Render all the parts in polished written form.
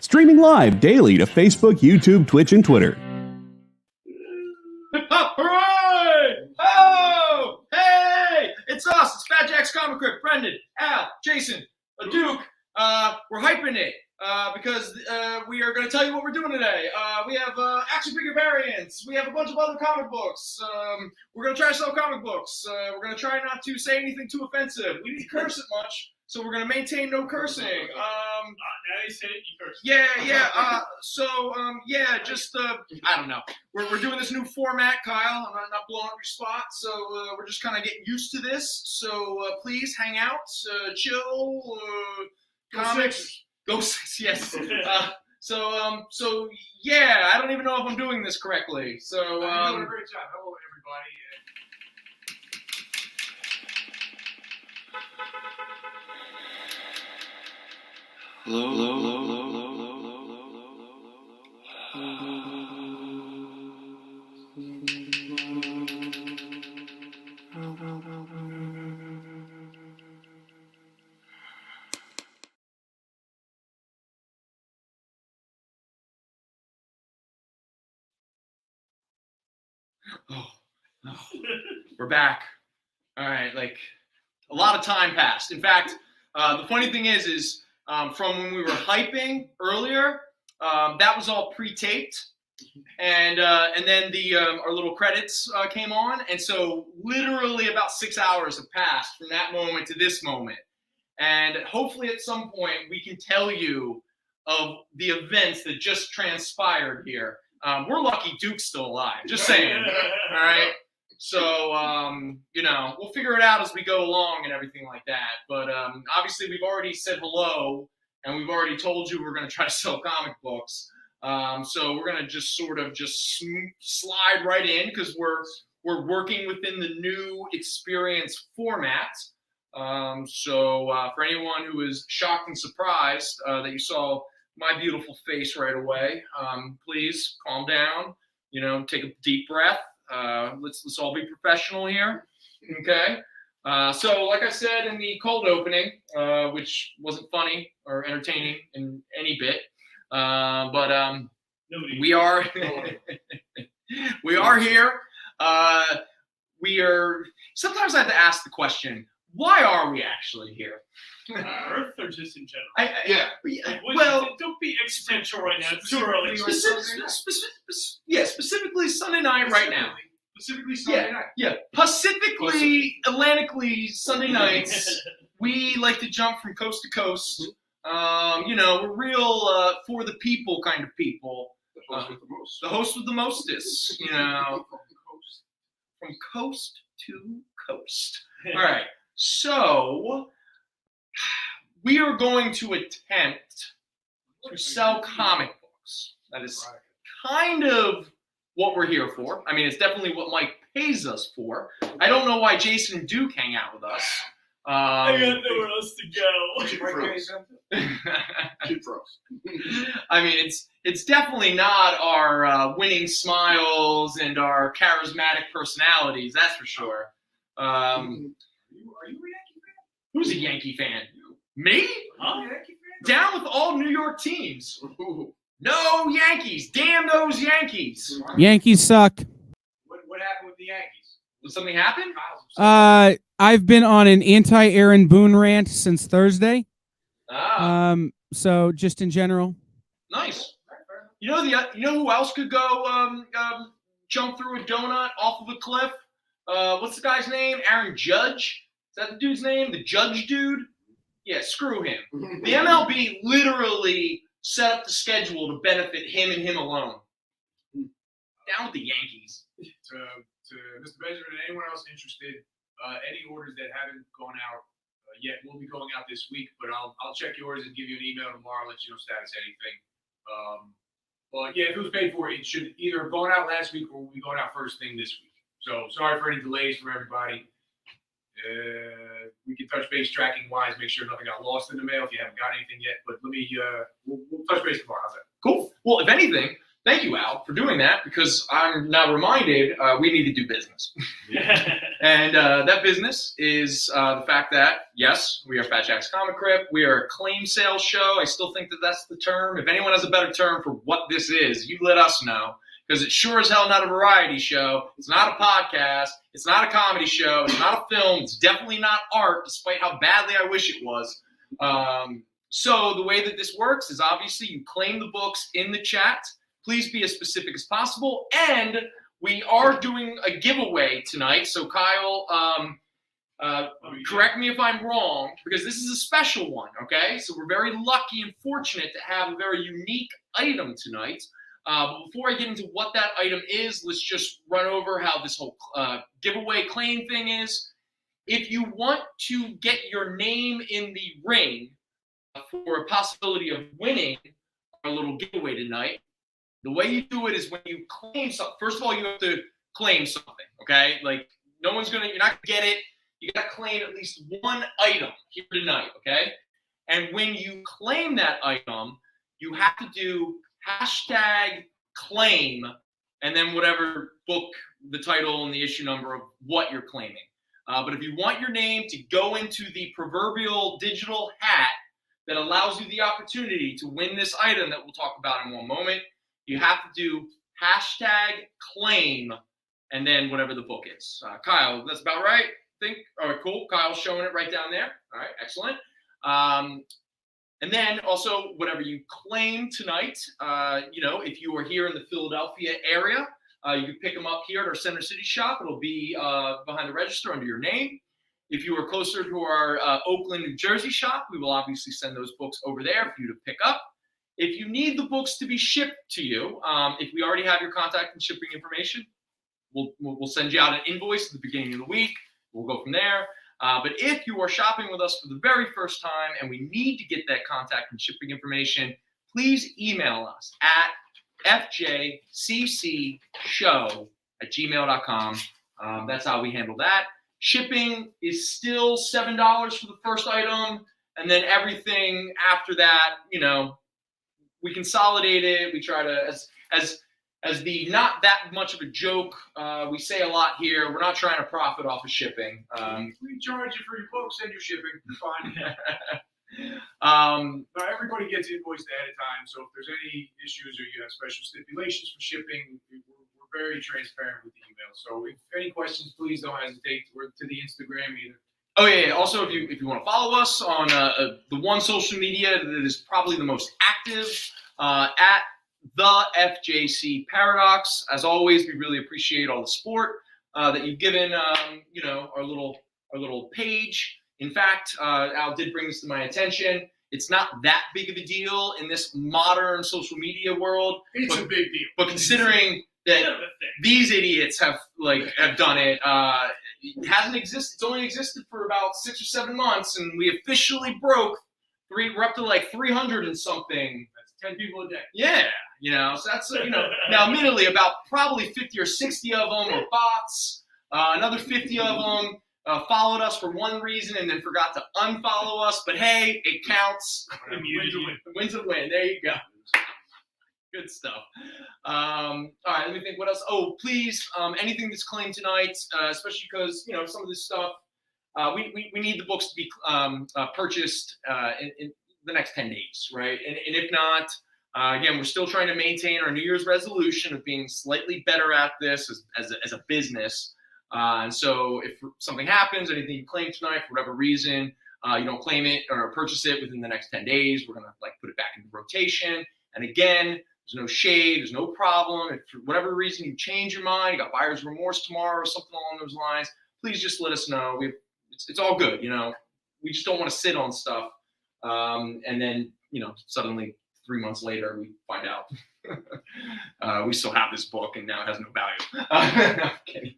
Streaming live daily to Facebook, YouTube, Twitch, and Twitter. Hooray! Oh! Hey! It's us. It's Fat Jack's Comicrypt. Brendan, Al, Jason, Duke. We're hyping it because we are going to tell you what we're doing today. We have action figure variants. We have a bunch of other comic books. We're going to try to sell comic books. We're going to try not to say anything too offensive. We didn't curse it much, so we're going to maintain no cursing. Now you said it, you cursed. Yeah. I don't know. We're doing this new format, Kyle. I'm not blowing up your spot, so we're just kind of getting used to this. So please hang out, chill, comics. Go Six, yes. So yeah, I don't even know if I'm doing this correctly. So you're doing a great job. Hello, everybody. We're back. All right, like a lot of time passed. In fact, the funny thing is from when we were hyping earlier, that was all pre-taped, and then our little credits came on, and so literally about 6 hours have passed from that moment to this moment, and hopefully at some point we can tell you of the events that just transpired here. We're lucky Duke's still alive. Just saying. All right. So, we'll figure it out as we go along and everything like that. But obviously, we've already said hello, and we've already told you we're going to try to sell comic books. So we're going to just sort of slide right in because we're working within the new experience format. So for anyone who is shocked and surprised that you saw my beautiful face right away, please calm down. Take a deep breath. Let's all be professional here, okay? So, like I said in the cold opening, which wasn't funny or entertaining in any bit, but we are here. Sometimes I have to ask the question: why are we actually here? Earth or just in general? Don't be existential right now. It's too early. Specifically Sunday night right now. Specifically Sunday night. Yeah, Pacifically, Atlantically, Sunday nights, we like to jump from coast to coast. We're real for the people kind of people. The host with the most. The host with the mostest, From coast to coast. All right, so we are going to attempt to sell comic books. That is kind of what we're here for. I mean, it's definitely what Mike pays us for. I don't know why Jason and Duke hang out with us. I got nowhere else to go. Keep froze. I mean, it's definitely not our winning smiles and our charismatic personalities. That's for sure. Are you a Yankee fan? Who's a Yankee fan? Me? Huh? Yankee fan? Down with all New York teams. No Yankees. Damn those Yankees. Yankees suck. What happened with the Yankees? Did something happen? I've been on an anti-Aaron Boone rant since Thursday. So just in general. Nice. You know who else could go jump through a donut off of a cliff? What's the guy's name? Aaron Judge? Is that the dude's name? The Judge dude? Yeah, screw him. The MLB literally set up the schedule to benefit him and him alone. Down with the Yankees. To Mr. Benjamin and anyone else interested, any orders that haven't gone out yet will be going out this week, but I'll check yours and give you an email tomorrow, let you know status anything. But yeah, if it was paid for, it should either have gone out last week or will be going out first thing this week. So sorry for any delays for everybody. We can touch base tracking wise, make sure nothing got lost in the mail if you haven't got anything yet. But let me we'll touch base tomorrow. How's that? Cool. Well, if anything, Thank you, Al, for doing that, because I'm now reminded we need to do business. And that business is the fact that, yes, we are Fat Jack's Comicrypt. We are a claim sales show. I still think that that's the term. If anyone has a better term for what this is, you let us know, because it's sure as hell not a variety show. It's not a podcast. It's not a comedy show. It's not a film. It's definitely not art, despite how badly I wish it was. So the way that this works is obviously you claim the books in the chat. Please be as specific as possible. And we are doing a giveaway tonight. So Kyle, correct me if I'm wrong, because this is a special one, okay? So we're very lucky and fortunate to have a very unique item tonight. But before I get into what that item is, let's just run over how this whole giveaway claim thing is. If you want to get your name in the ring for a possibility of winning our little giveaway tonight, the way you do it is when you claim something. First of all, you have to claim something, okay? Like, you're not gonna get it. You gotta claim at least one item here tonight, okay? And when you claim that item, you have to do #claim and then whatever book, the title, and the issue number of what you're claiming. But if you want your name to go into the proverbial digital hat that allows you the opportunity to win this item that we'll talk about in one moment, you have to do #claim and then whatever the book is. Kyle, that's about right? Think? All right, cool. Kyle's showing it right down there. All right, excellent. And then also whatever you claim tonight, if you are here in the Philadelphia area, you can pick them up here at our Center City shop. It'll be behind the register under your name. If you are closer to our Oakland, New Jersey shop, we will obviously send those books over there for you to pick up. If you need the books to be shipped to you, if we already have your contact and shipping information, we'll send you out an invoice at the beginning of the week. We'll go from there. But if you are shopping with us for the very first time and we need to get that contact and shipping information, please email us at fjccshow@gmail.com. That's how we handle that. Shipping is still $7 for the first item, and then everything after that, we consolidate it. We try to, as the not that much of a joke, we say a lot here. We're not trying to profit off of shipping. We charge you for your books and your shipping. Fine. But everybody gets invoiced ahead of time. So if there's any issues or you have special stipulations for shipping, we're very transparent with the email. So if any questions, please don't hesitate. We're to the Instagram either. Oh yeah. Also, if you want to follow us on the one social media that is probably the most active, at the FJC Paradox. As always, we really appreciate all the support that you've given. Our little page. In fact, Al did bring this to my attention. It's not that big of a deal in this modern social media world. It's a big deal. But considering that these idiots have done it, it hasn't existed. It's only existed for about 6 or 7 months, and we officially broke we're up to like 300 and something. That's 10 people a day. Yeah, so that's now admittedly about probably 50 or 60 of them were bots. Another 50 of them followed us for one reason and then forgot to unfollow us. But hey, it counts. Wins a win. There you go. Good stuff. All right, let me think. What else? Oh, please, anything that's claimed tonight, especially because some of this stuff. We need the books to be purchased in the next 10 days, right? And if not, again, we're still trying to maintain our New Year's resolution of being slightly better at this as a business. And so if something happens, anything you claim tonight for whatever reason, you don't claim it or purchase it within the next 10 days, we're going to put it back into rotation. And again, there's no shade, there's no problem. If for whatever reason you change your mind, you got buyer's remorse tomorrow or something along those lines, please just let us know. It's all good, We just don't want to sit on stuff, and then suddenly 3 months later we find out we still have this book and now it has no value. No, I'm kidding.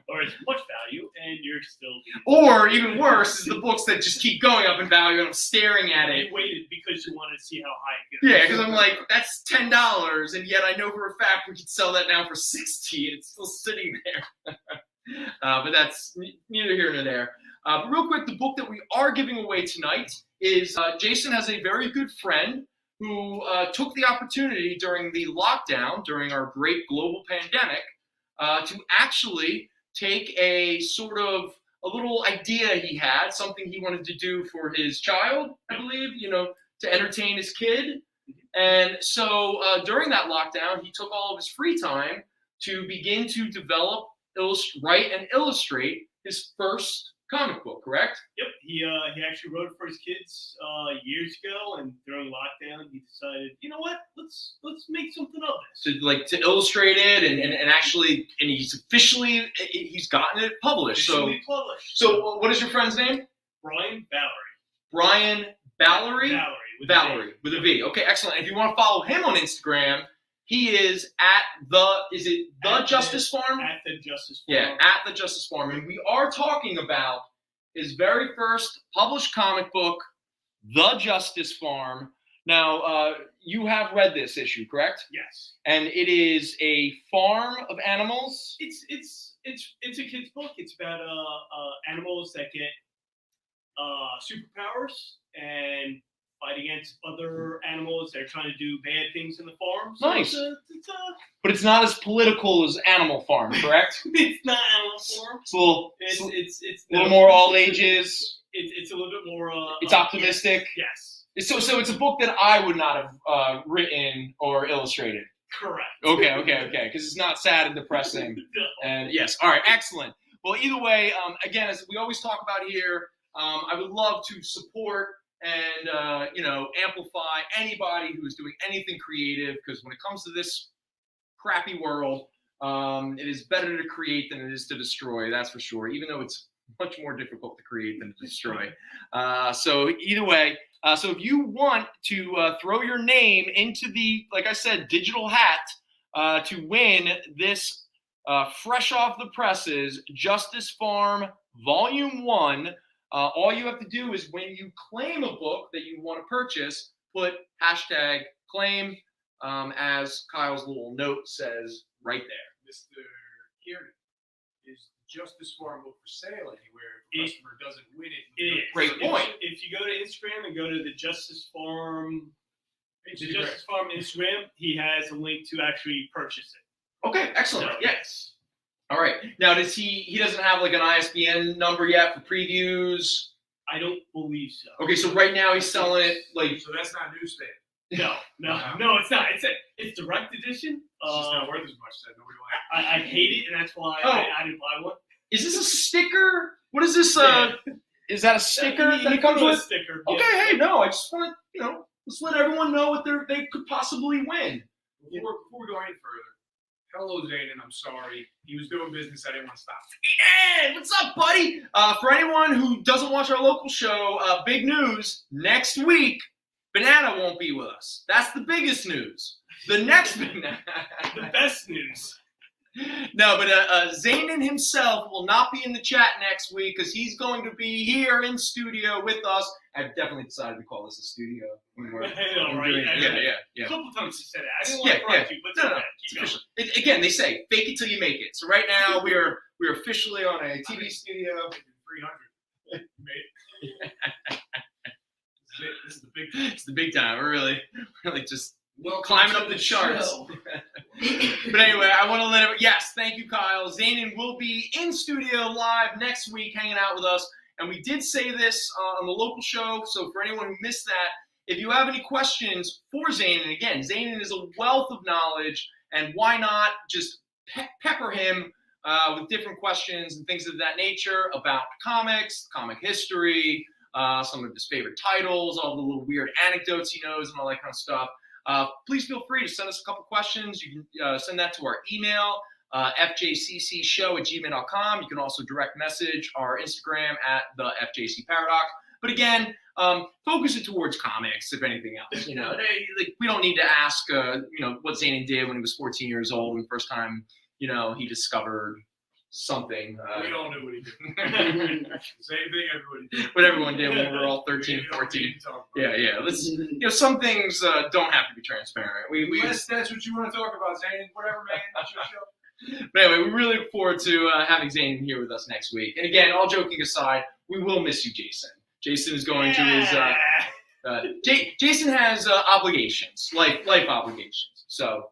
Or it's much value and you're still. Or even worse is the books that just keep going up in value and I'm staring at it. You waited because you wanted to see how high it goes. Yeah, because I'm like, that's $10, and yet I know for a fact we could sell that now for $60, and it's still sitting there. But that's neither here nor there. But real quick, the book that we are giving away tonight is Jason has a very good friend who took the opportunity during the lockdown, during our great global pandemic, to actually take a sort of a little idea he had, something he wanted to do for his child, I believe, to entertain his kid. And so during that lockdown, he took all of his free time to begin to develop, write, and illustrate his first comic book, correct? Yep. He actually wrote it for his kids years ago, and during lockdown, he decided, you know what? Let's make something of this. To illustrate it and actually, and he's gotten it published. Officially published. So what is your friend's name? Brian Valerie. Brian Valerie? Valerie with a V. Okay, excellent. And if you want to follow him on Instagram, he is at the Justice Farm? At the Justice Farm. Yeah, at the Justice Farm. And we are talking about his very first published comic book, The Justice Farm. Now, you have read this issue, correct? Yes. And it is a farm of animals. It's a kid's book. It's about animals that get superpowers and fight against other animals that are trying to do bad things in the farm. So Nice. But it's not as political as Animal Farm, correct? it's not Animal Farm. It's a a little more all ages. It's a little bit more. It's optimistic. Yes. So it's a book that I would not have written or illustrated. Correct. Okay. Because it's not sad and depressing. And yes, all right, excellent. Well, either way, again, as we always talk about here, I would love to support and amplify anybody who is doing anything creative, because when it comes to this crappy world, it is better to create than it is to destroy. That's for sure. Even though it's much more difficult to create than to destroy. So either way, so if you want to throw your name into the, like I said, digital hat to win this fresh off the presses Justice Farm Volume 1, all you have to do is when you claim a book that you want to purchase, put hashtag claim, as Kyle's little note says right there. Mr. Kieran, is Justice Farm book for sale anywhere if a customer doesn't win it? Great point. If you go to Instagram and go to the Justice Farm Instagram, he has a link to actually purchase it. Okay, excellent. So, Yes. All right. Now, does he doesn't have like an ISBN number yet for previews? I don't believe so. Okay, so right now he's selling it like. So that's not newsstand. No, it's not. It's direct edition. It's just not worth as much. So nobody will have I hate it, and that's why I didn't buy one. Is this a sticker? What is this? Yeah. Is that a sticker that it comes A with? sticker. Okay, yeah. hey, no, I just want to, let's let everyone know what they could possibly win. Before we go any further, hello, Zayden. I'm sorry. He was doing business. I didn't want to stop. Hey, what's up, buddy? For anyone who doesn't watch our local show, big news, next week, Banana won't be with us. That's the biggest news. The next The best news. No, but Zayden himself will not be in the chat next week because he's going to be here in studio with us. I've definitely decided to call this a studio. I know, right? Yeah. A couple times you said it. I didn't want to correct you, but No. Keep going. Again, they say fake it till you make it. So right now we're officially on a TV studio. 300. Mate. This is the big time. It's the big time. We're really just climbing up the charts. But anyway, I want to let it. Yes, thank you, Kyle. Zayden will be in studio live next week, hanging out with us. And we did say this on the local show. So for anyone who missed that, if you have any questions for Zayden, again, Zayden is a wealth of knowledge, and why not just pepper him with different questions and things of that nature about comics, comic history, some of his favorite titles, all the little weird anecdotes he knows, and all that kind of stuff. Please feel free to send us a couple questions. You can send that to our email, fjccshow@gmail.com. You can also direct message our Instagram at the FJC Paradox. But again, focus it towards comics, if anything else. We don't need to ask, what Zayden did when he was 14 years old and the first time, he discovered something. We all knew what he did. Same thing everybody did. What everyone did when we were all 13, 14. Yeah. Let's, some things don't have to be transparent. Unless that's what you want to talk about, Zayden. Whatever, man. That's your show. But anyway, we really look forward to having Zayden here with us next week. And again, all joking aside, we will miss you, Jason. Jason is going to his Jason has obligations, life obligations. So,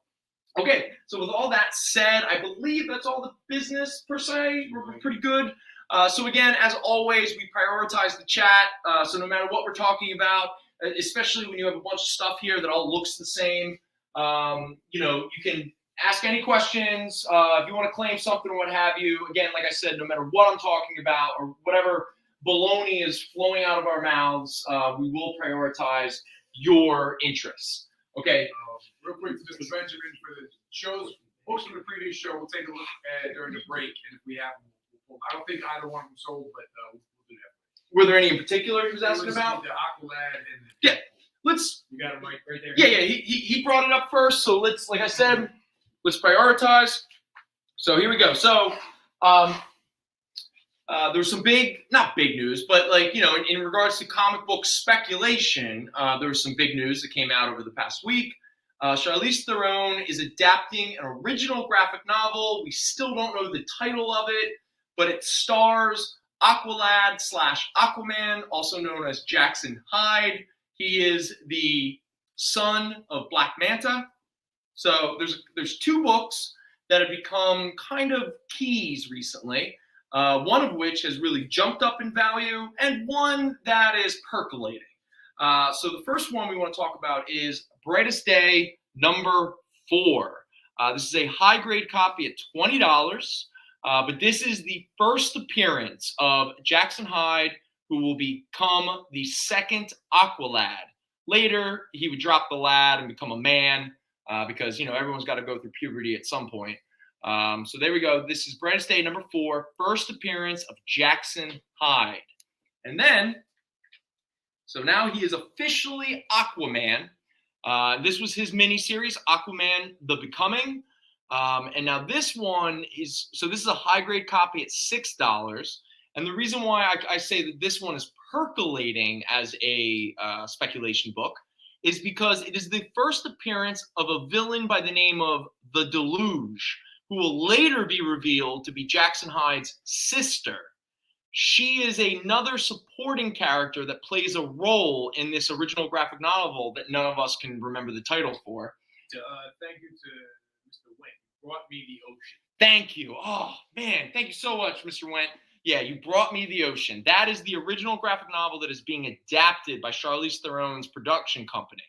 okay. So with all that said, I believe that's all the business per se. We're pretty good. So again, as always, we prioritize the chat. So no matter what we're talking about, especially when you have a bunch of stuff here that all looks the same, you can ask any questions. If you want to claim something or what have you. Again, like I said, no matter what I'm talking about or whatever baloney is flowing out of our mouths, we will prioritize your interests. Okay. Real quick to Mr. Benjamin for the shows, books from the previous show, we'll take a look at during the break, and if we have them, I don't think either one of them sold, but we'll do that. Were there any in particular he was asking about? The Aqualad and Yeah. Let's. You got a mic right there. Yeah. He brought it up first, so let's, like I said, let's prioritize. So here we go. So there's some not big news, but in regards to comic book speculation, there was some big news that came out over the past week. Charlize Theron is adapting an original graphic novel. We still don't know the title of it, but it stars Aqualad / Aquaman, also known as Jackson Hyde. He is the son of Black Manta. So there's 2 books that have become kind of keys recently, one of which has really jumped up in value, and one that is percolating. So the first one we want to talk about is Brightest Day number 4. This is a high-grade copy at $20, but this is the first appearance of Jackson Hyde, who will become the second Aqualad. Later, he would drop the lad and become a man, because everyone's got to go through puberty at some point. So there we go. This is Brightest Day number 4, first appearance of Jackson Hyde. And then, so now he is officially Aquaman. This was his miniseries, Aquaman The Becoming. And now this one is, so this is a high-grade copy at $6. And the reason why I say that this one is percolating as a speculation book is because it is the first appearance of a villain by the name of the Deluge, who will later be revealed to be Jackson Hyde's sister. She is another supporting character that plays a role in this original graphic novel that none of us can remember the title for. Thank you to Mr. Went. Brought me the ocean. Thank you. Oh, man. Thank you so much, Mr. Went. Yeah, you brought me the ocean. That is the original graphic novel that is being adapted by Charlize Theron's production company.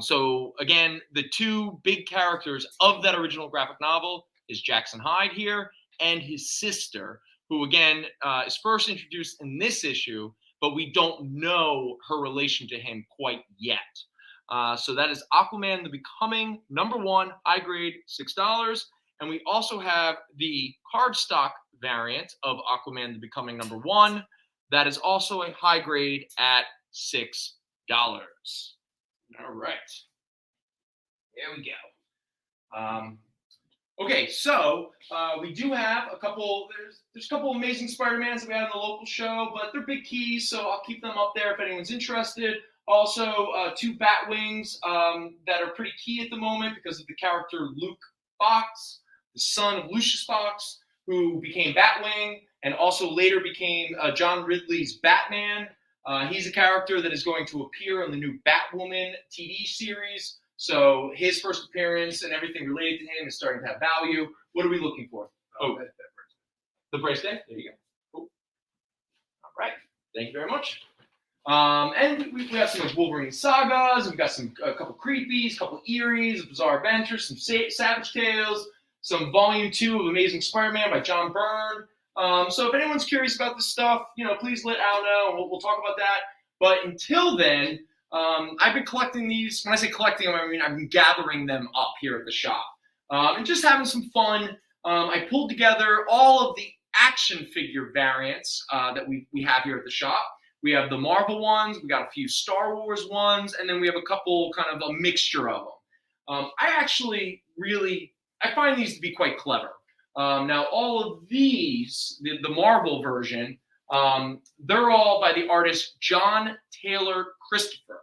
So, again, the 2 big characters of that original graphic novel is Jackson Hyde here and his sister, who, again, is first introduced in this issue, but we don't know her relation to him quite yet. So that is Aquaman The Becoming, number 1, high grade, $6. And we also have the cardstock variant of Aquaman The Becoming, number 1. That is also a high grade at $6. All right. There we go. Okay, so we do have a couple. There's a couple amazing Spider-Mans that we had in the local show, but they're big keys, so I'll keep them up there if anyone's interested. Also, 2 Batwings that are pretty key at the moment because of the character Luke Fox, the son of Lucius Fox, who became Batwing and also later became John Ridley's Batman. He's a character that is going to appear in the new Batwoman TV series. So his first appearance and everything related to him is starting to have value. What are we looking for? The Brightest Day. There you go. Cool. All right. Thank you very much. And we have some Wolverine sagas. We've got a couple creepies, a couple eerie's, Bizarre Adventures, some Savage Tales, some Volume 2 of Amazing Spider-Man by John Byrne. So if anyone's curious about this stuff, please let Al know, and we'll talk about that. But until then, I've been collecting these. When I say collecting them, I mean I've been gathering them up here at the shop and just having some fun. I pulled together all of the action figure variants that we have here at the shop. We have the Marvel ones, we got a few Star Wars ones, and then we have a couple kind of a mixture of them. I find these to be quite clever. Now, all of these, the Marvel version, they're all by the artist John Taylor Christopher.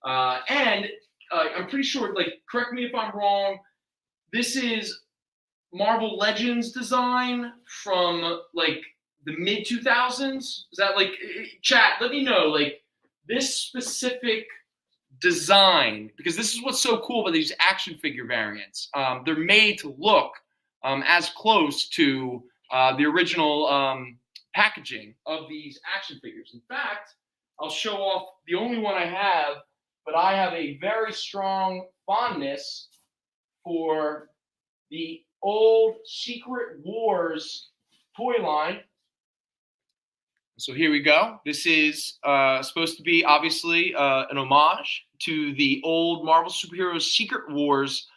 And I'm pretty sure, correct me if I'm wrong, this is Marvel Legends design from, the mid-2000s? Is that, chat, let me know, this specific design, because this is what's so cool about these action figure variants. They're made to look as close to the original packaging of these action figures. In fact, I'll show off the only one I have, but I have a very strong fondness for the old Secret Wars toy line. So here we go. This is supposed to be obviously an homage to the old Marvel superhero Secret Wars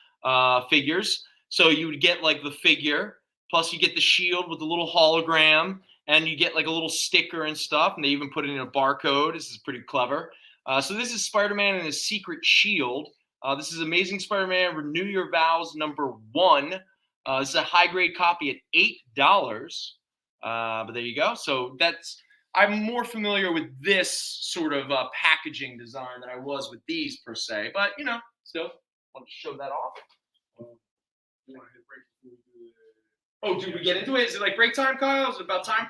figures. So you would get like the figure, plus you get the shield with the little hologram, and you get like a little sticker and stuff, and they even put it in a barcode. This is pretty clever. So this is Spider-Man and his secret shield. This is Amazing Spider-Man Renew Your Vows #1. This is a high-grade copy at $8. But there you go. So I'm more familiar with this sort of packaging design than I was with these per se. But, still want to show that off. You want to hit break before we do the... Oh, did we get into it? Is it like break time, Kyle? Is it about time?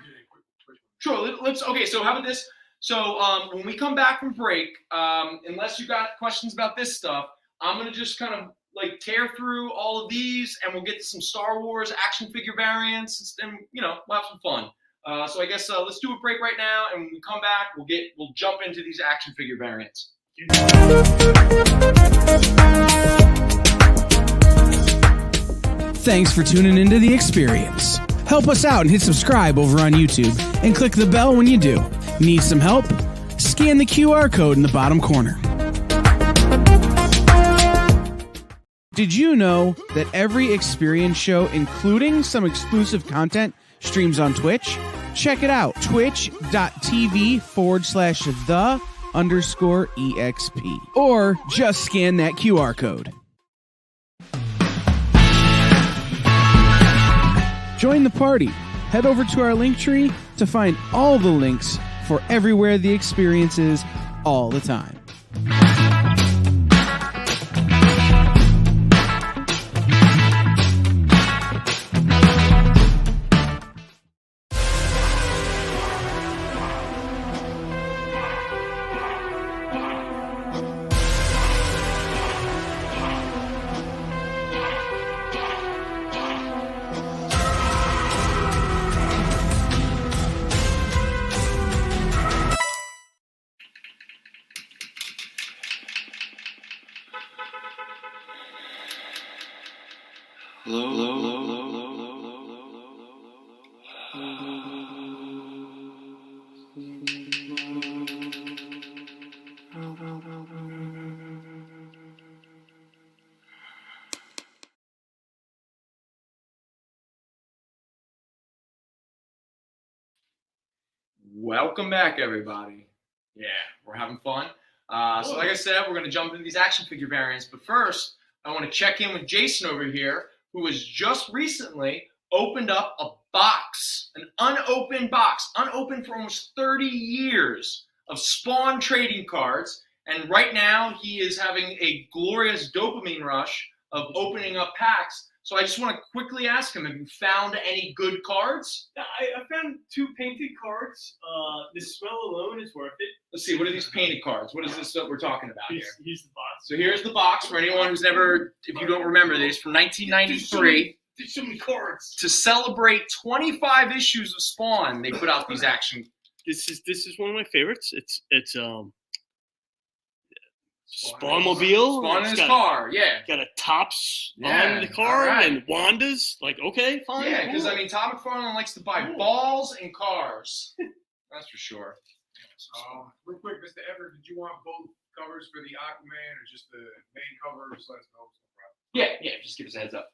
Sure. Okay, so how about this? So when we come back from break, unless you got questions about this stuff, I'm going to just kind of like tear through all of these, and we'll get to some Star Wars action figure variants, and we'll have some fun. So I guess let's do a break right now, and when we come back, we'll jump into these action figure variants. Thanks for tuning into The Experience. Help us out and hit subscribe over on YouTube, and click the bell when you do. Need some help? Scan the QR code in the bottom corner. Did you know that every Experience show, including some exclusive content, streams on Twitch? Check it out, twitch.tv/the_EXP. Or just scan that QR code. Join the party. Head over to our Linktree to find all the links for everywhere The Experience is all the time. Welcome back, everybody. Yeah, we're having fun. So like I said, we're going to jump into these action figure variants. But first, I want to check in with Jason over here, who has just recently opened up a box, an unopened box, unopened for almost 30 years of Spawn trading cards. And right now, he is having a glorious dopamine rush of opening up packs. So I just want to quickly ask him, have you found any good cards? I found 2 painted cards. The smell alone is worth it. Let's see, what are these painted cards? What is this that we're talking about here? Here's the box. So here's the box for anyone who's never, if you don't remember these, from 1993. There's so many cards. To celebrate 25 issues of Spawn, they put out these action. This is one of my favorites. It's Spawnmobile. Spawn in his car, yeah. Got a Tops Yeah, on the car all right. and Wanda's. Like, okay, fine. Yeah, because cool. I mean, Todd McFarlane likes to buy balls and cars. That's for sure. Real quick, Mr. Everett, did you want both covers for the Aquaman or just the main cover? Just let us know. Yeah, just give us a heads up.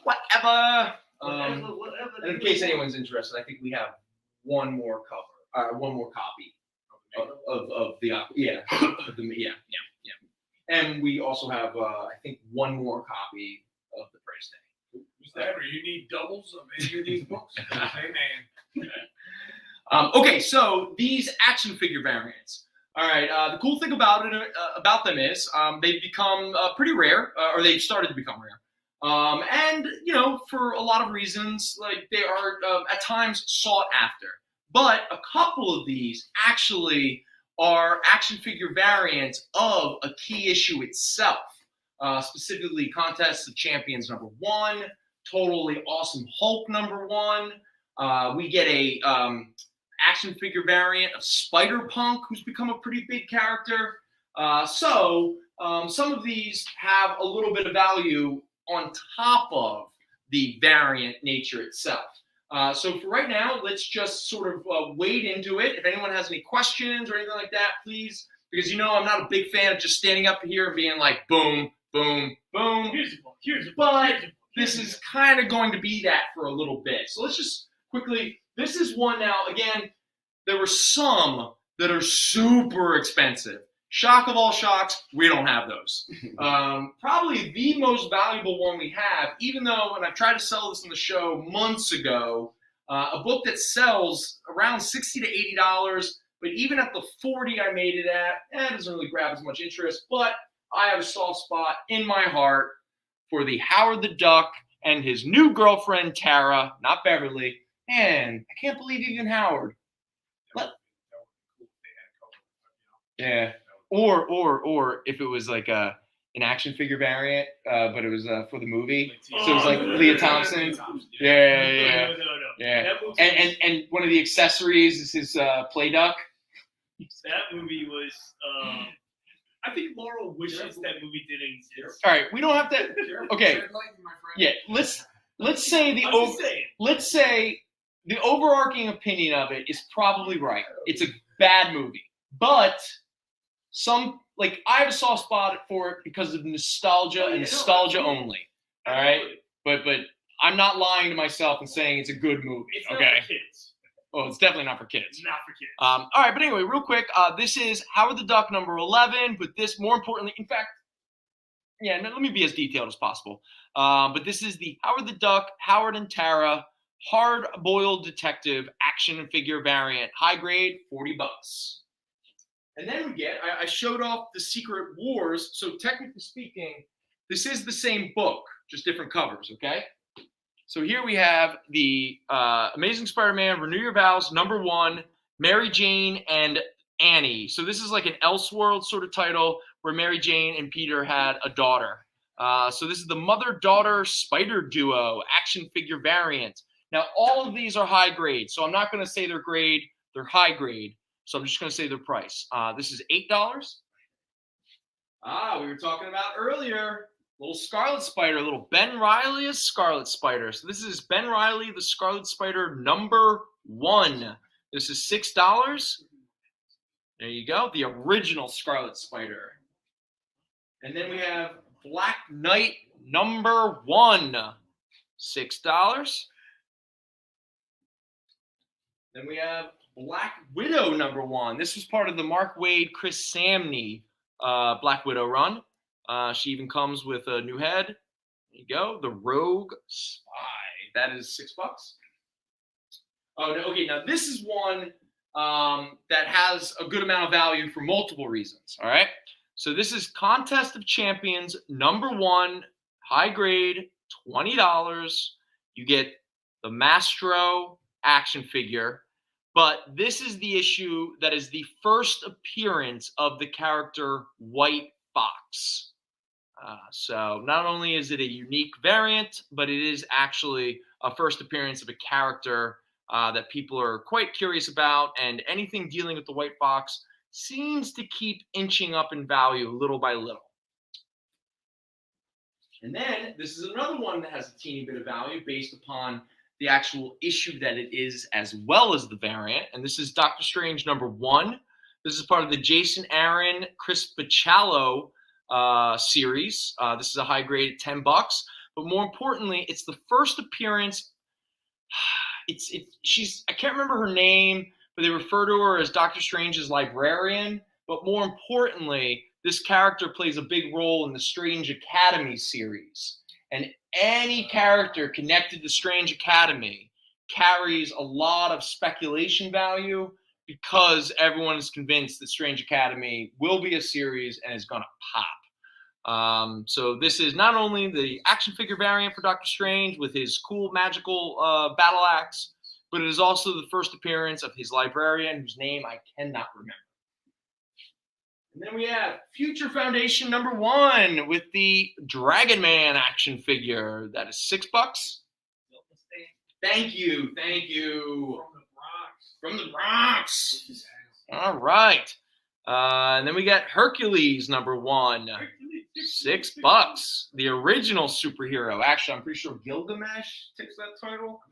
Whatever. Whatever. And in case anyone's interested, I think we have one more copy of the and we also have I think one more copy of the Praise Day. Mr. Everett, you need doubles of any of these books? Hey, man. Okay, so these action figure variants. All right. The cool thing about them is they've become pretty rare, or they've started to become rare. And for a lot of reasons, like they are at times sought after. But a couple of these actually are action figure variants of a key issue itself. Specifically, Contest of Champions #1, Totally Awesome Hulk #1. We get a action figure variant of Spider-Punk, who's become a pretty big character. So some of these have a little bit of value on top of the variant nature itself. So for right now, let's just sort of wade into it. If anyone has any questions or anything like that, please, because I'm not a big fan of just standing up here and being like, boom, boom, boom. Here's a book. But this is kind of going to be that for a little bit. So let's just quickly, this is one now. Again, there were some that are super expensive. Shock of all shocks, we don't have those. Probably the most valuable one we have, even though, and I've tried to sell this on the show months ago, a book that sells around $60 to $80, but even at the 40 I made it at, it doesn't really grab as much interest, but I have a soft spot in my heart for the Howard the Duck and his new girlfriend, Tara, not Beverly, and I can't believe even Howard. What? Yeah. Or if it was like an action figure variant, but it was for the movie, so it was like Leah Thompson. Yeah. And one of the accessories is his play duck. That movie was. I think Laurel wishes that movie didn't exist. All right, we don't have to. Okay. Yeah, let's say the overarching opinion of it is probably right. It's a bad movie, but I have a soft spot for it because of nostalgia and nostalgia only. All right, but I'm not lying to myself and saying it's a good movie. It's not for kids. Oh, it's definitely not for kids. Not for kids. All right, but anyway, real quick, this is Howard the Duck #11, but this, more importantly, in fact, let me be as detailed as possible. But this is the Howard the Duck, Howard and Tara, hard-boiled detective action figure variant, high grade, $40. And then we get, I showed off the Secret Wars, so technically speaking, this is the same book, just different covers, okay? So here we have the Amazing Spider-Man, Renew Your Vows, #1, Mary Jane and Annie. So this is like an Elseworld sort of title where Mary Jane and Peter had a daughter. So this is the mother-daughter spider duo action figure variant. Now, all of these are high grade, so I'm not going to say their grade, they're high grade. So I'm just going to say their price. This is $8. We were talking about earlier. Little Scarlet Spider, little Ben Reilly's Scarlet Spider. So this is Ben Reilly, the Scarlet Spider #1. This is $6. There you go, the original Scarlet Spider. And then we have Black Knight #1, $6. Then we have Black Widow #1. This was part of the Mark Waid, Chris Samney Black Widow run. She even comes with a new head. There you go. The Rogue Spy. That is $6. Oh, no, okay. Now, this is one that has a good amount of value for multiple reasons. All right. So this is Contest of Champions #1, high grade, $20. You get the Mastro action figure. But this is the issue that is the first appearance of the character White Fox. So not only is it a unique variant, but it is actually a first appearance of a character that people are quite curious about. And anything dealing with the White Fox seems to keep inching up in value little by little. And then this is another one that has a teeny bit of value based upon the actual issue that it is, as well as the variant. And this is Doctor Strange #1. This is part of the Jason Aaron, Chris Bachalo series. This is a high grade at $10. But more importantly, it's the first appearance. I can't remember her name, but they refer to her as Doctor Strange's librarian. But more importantly, this character plays a big role in the Strange Academy series. And any character connected to Strange Academy carries a lot of speculation value because everyone is convinced that Strange Academy will be a series and is going to pop. So this is not only the action figure variant for Doctor Strange with his cool magical battle axe, but it is also the first appearance of his librarian, whose name I cannot remember. And then we have Future Foundation #1 with the Dragon Man action figure. That is $6. Thank you. From the Bronx. All right. And then we got Hercules #1. $6. The original superhero. Actually, I'm pretty sure Gilgamesh takes that title.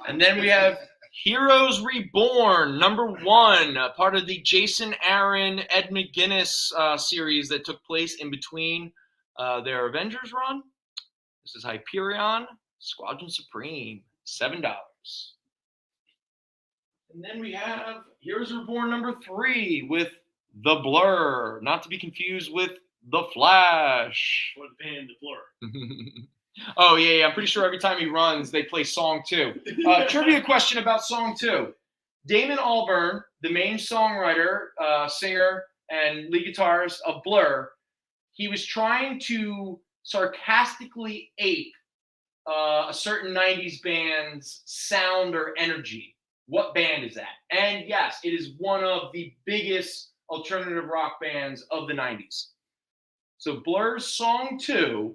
And then we have Heroes Reborn #1, part of the Jason Aaron, Ed McGuinness series that took place in between their Avengers run. This is Hyperion, Squadron Supreme, $7. And then we have Heroes Reborn #3 with The Blur, not to be confused with The Flash. Or the band, The Blur. Oh, yeah, I'm pretty sure every time he runs, they play Song 2. Trivia question about Song 2. Damon Albarn, the main songwriter, singer, and lead guitarist of Blur, he was trying to sarcastically ape a certain 90s band's sound or energy. What band is that? And yes, it is one of the biggest alternative rock bands of the 90s. So Blur's Song 2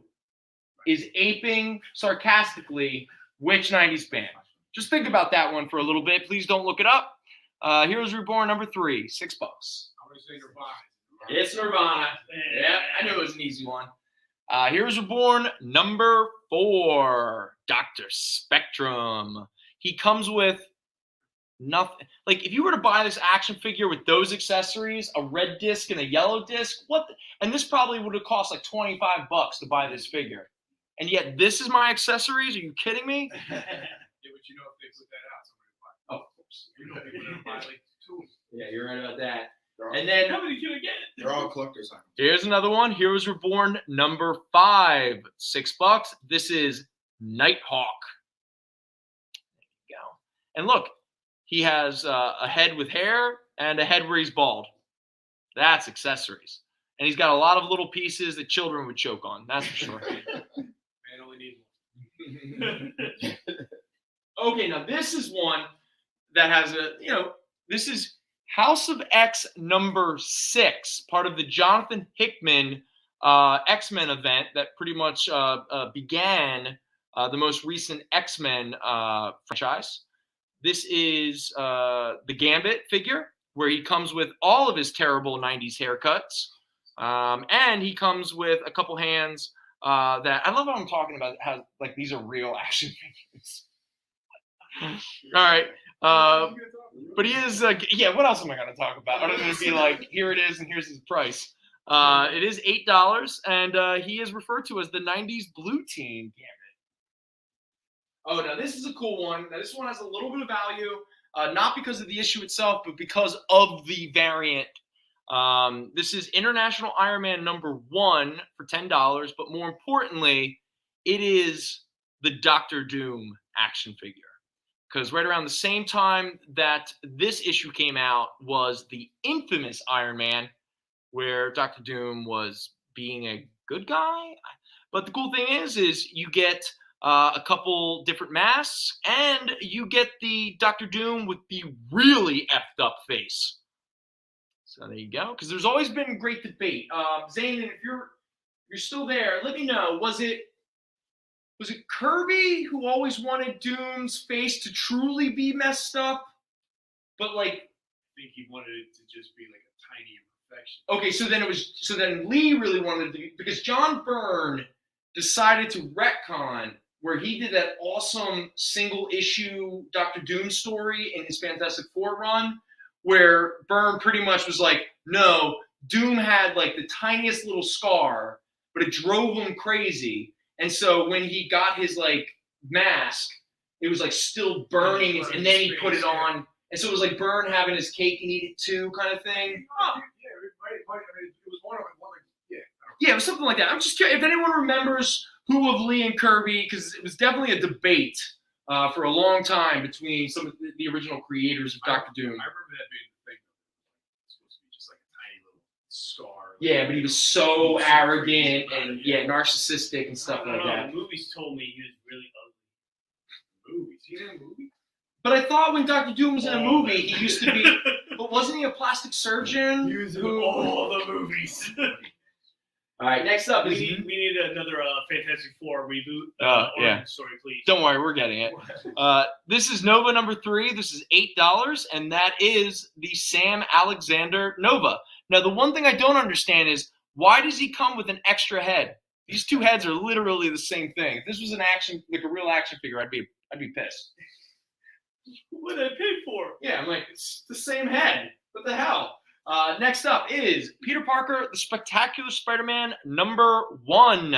is aping sarcastically which 90s band? Just think about that one for a little bit. Please don't look it up. Heroes Reborn #3, $6. I'm going to say Nirvana. It's Nirvana. Yeah, I knew it was an easy one. Heroes Reborn #4, Dr. Spectrum. He comes with nothing. Like, if you were to buy this action figure with those accessories, a red disc and a yellow disc, and this probably would have cost like $25 to buy this figure. And yet this is my accessories? Are you kidding me? Yeah, but you know if they put that out, somebody would buy it. Oh, of course. You know people are buy like 2. Yeah, you're right about that. And then How many can I get? They're all collectors' items. here's another one. Heroes Reborn #5, $6. This is Nighthawk. There you go. And look, he has a head with hair and a head where he's bald. That's accessories. And he's got a lot of little pieces that children would choke on. That's for sure. Man only needs one. Okay, now this is one that has this is House of X #6, part of the Jonathan Hickman X-Men event that pretty much began the most recent X-Men franchise. This is the Gambit figure, where he comes with all of his terrible 90s haircuts. And he comes with a couple hands that I love what I'm talking about. How like these are real action figures. All right. But he is, what else am I going to talk about? Other than to be like, here it is and here's his price. It is $8, and he is referred to as the 90s Blue Team Gambit. Oh, now this is a cool one. Now this one has a little bit of value, not because of the issue itself, but because of the variant. This is International Iron Man #1 for $10, but more importantly, it is the Doctor Doom action figure. Because right around the same time that this issue came out was the infamous Iron Man, where Doctor Doom was being a good guy. But the cool thing is you get a couple different masks, and you get the Doctor Doom with the really effed up face. So there you go. Because there's always been great debate. Zane, if you're still there, let me know. Was it Kirby who always wanted Doom's face to truly be messed up? But like, I think he wanted it to just be like a tiny imperfection. Okay, so then Lee really wanted to, because John Byrne decided to retcon where he did that awesome single issue Doctor Doom story in his Fantastic Four run, where Byrne pretty much was like, no, Doom had like the tiniest little scar, but it drove him crazy. And so when he got his like mask, it was like still burning, and then he put it on. And so it was like Byrne having his cake and eat it too kind of thing. Oh, yeah, right. I mean, it was one of them. Yeah, it was something like that. I'm just curious if anyone remembers who of Lee and Kirby, because it was definitely a debate for a long time between some of the original creators of Doctor Doom. I remember that being the thing. It's supposed to be just like a tiny little scar. Yeah, but he was so arrogant and narcissistic and stuff like that. The movies told me he was really ugly. Movies? He did a movie? But I thought when Doctor Doom was in a movie, he used to be But wasn't he a plastic surgeon? He was in all the movies. All right, next up we is. need another Fantastic Four reboot. Yeah. Story, please. Don't worry, we're getting it. This is Nova number 3. This is $8, and that is the Sam Alexander Nova. Now, the one thing I don't understand is why does he come with an extra head? These two heads are literally the same thing. If this was an action, like a real action figure, I'd be pissed. What did I pay for? Yeah, I'm like, it's the same head. What the hell? Next up is Peter Parker, the Spectacular Spider-Man number 1.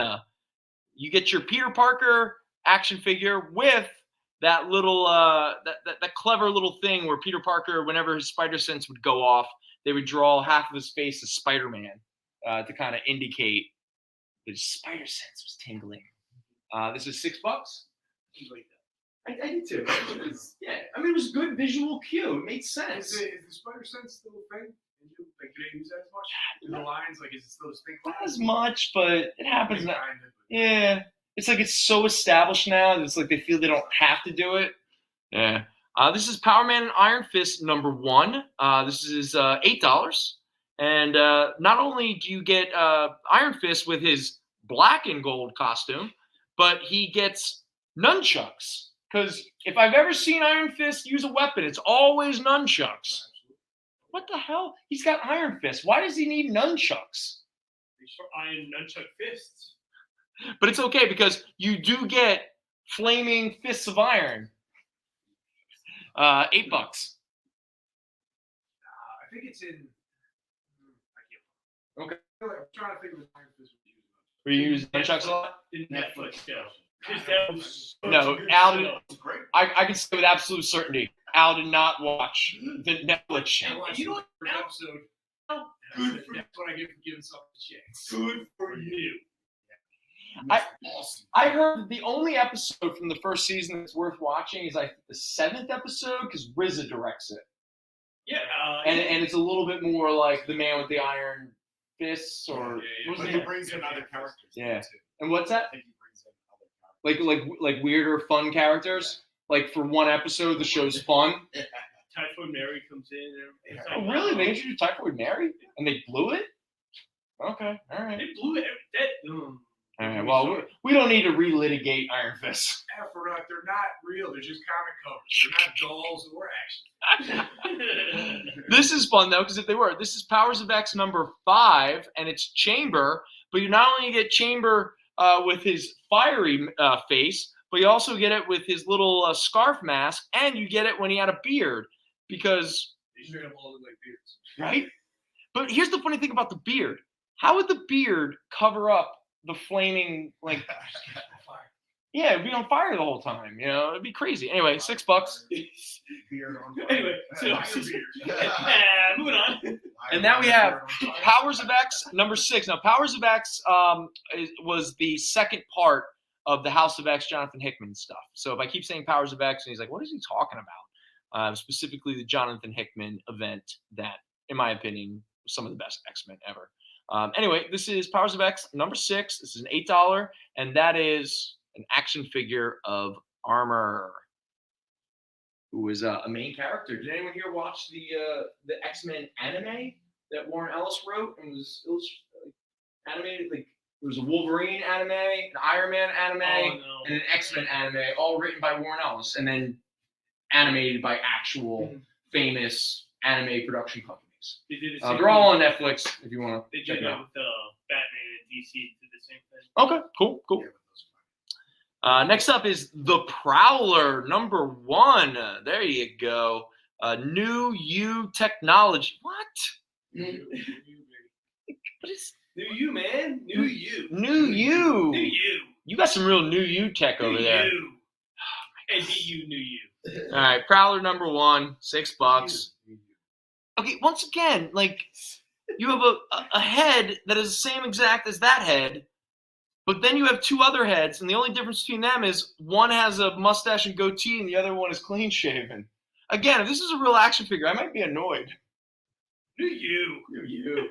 You get your Peter Parker action figure with that little, that clever little thing where Peter Parker, whenever his spider sense would go off, they would draw half of his face as Spider-Man to kind of indicate that his spider sense was tingling. This is $6. I did too. Yeah, I mean, it was good visual cue. It made sense. Is the spider sense still a thing? Like, do they use that as much? In the lines, like, is it still distinct? Not as much, but it happens. Kind of. Yeah, it's like it's so established now that it's like they feel they don't have to do it. Yeah. This is Power Man and Iron Fist number 1. This is $8. And not only do you get Iron Fist with his black and gold costume, but he gets nunchucks. Because if I've ever seen Iron Fist use a weapon, it's always nunchucks. What the hell? He's got Iron Fist. Why does he need nunchucks? These for iron nunchuck fists. But it's okay because you do get flaming fists of iron. $8. I think it's in. I can't. Okay. I'm trying to think of the Iron Fist. Were you using nunchucks a lot? In Netflix show. Because that was No, Al did. I can say with absolute certainty, Al did not watch the Netflix show. You know what? Episode. Good for that's what I get for giving something a chance. good for you. I heard the only episode from the first season that's worth watching is like the 7th episode because RZA directs it, Yeah. and it's a little bit more like the man with the iron fists or what was But the he name? brings in other characters. Yeah. Too. And what's that? I think he brings in other characters. Like weirder, fun characters. Like for one episode, the show's fun. Typhoid Mary comes in. And it's Oh, like, really? wow. They introduced Typhoid Mary and they blew it. Okay, all right. They blew it. All right. Well, we don't need to relitigate Iron Fist. They're not real. They're just comic covers. They're not dolls or action. This is fun though, because if they were, this is Powers of X number 5, and it's Chamber. But you not only get Chamber with his fiery face, but you also get it with his little scarf mask, and you get it when he had a beard, because They straight up all look like beards. right. But here's the funny thing about the beard: how would the beard cover up the flaming like? Yeah, it'd be on fire the whole time. You know, it'd be crazy. Anyway, $6. Beard on fire. Anyway, so moving on. And now we have Powers of X number 6. Now, Powers of X was the second part of the House of X Jonathan Hickman stuff. So if I keep saying Powers of X, and he's like, what is he talking about? Specifically the Jonathan Hickman event that, in my opinion, was some of the best X-Men ever. Anyway, this is Powers of X number 6. This is an $8, and that is an action figure of Armor, who is a main character. Did anyone here watch the X-Men anime that Warren Ellis wrote and was animated? Like there was a Wolverine anime, an Iron Man anime, and an X-Men anime, all written by Warren Ellis, and then animated by actual famous anime production companies. They did the They're all on Netflix if you want They to check did it that out. with Batman and DC did the same thing. Okay, cool. Next up is the Prowler number 1. There you go. New You technology. What? What is New You, man? New You. New You. New You. You got some real New You tech over there. You. NDU New You. All right, Prowler number 1, $6. Okay, once again, like you have a head that is the same exact as that head. But then you have 2 other heads, and the only difference between them is one has a mustache and goatee, and the other one is clean shaven. Again, if this is a real action figure, I might be annoyed. New You. New You.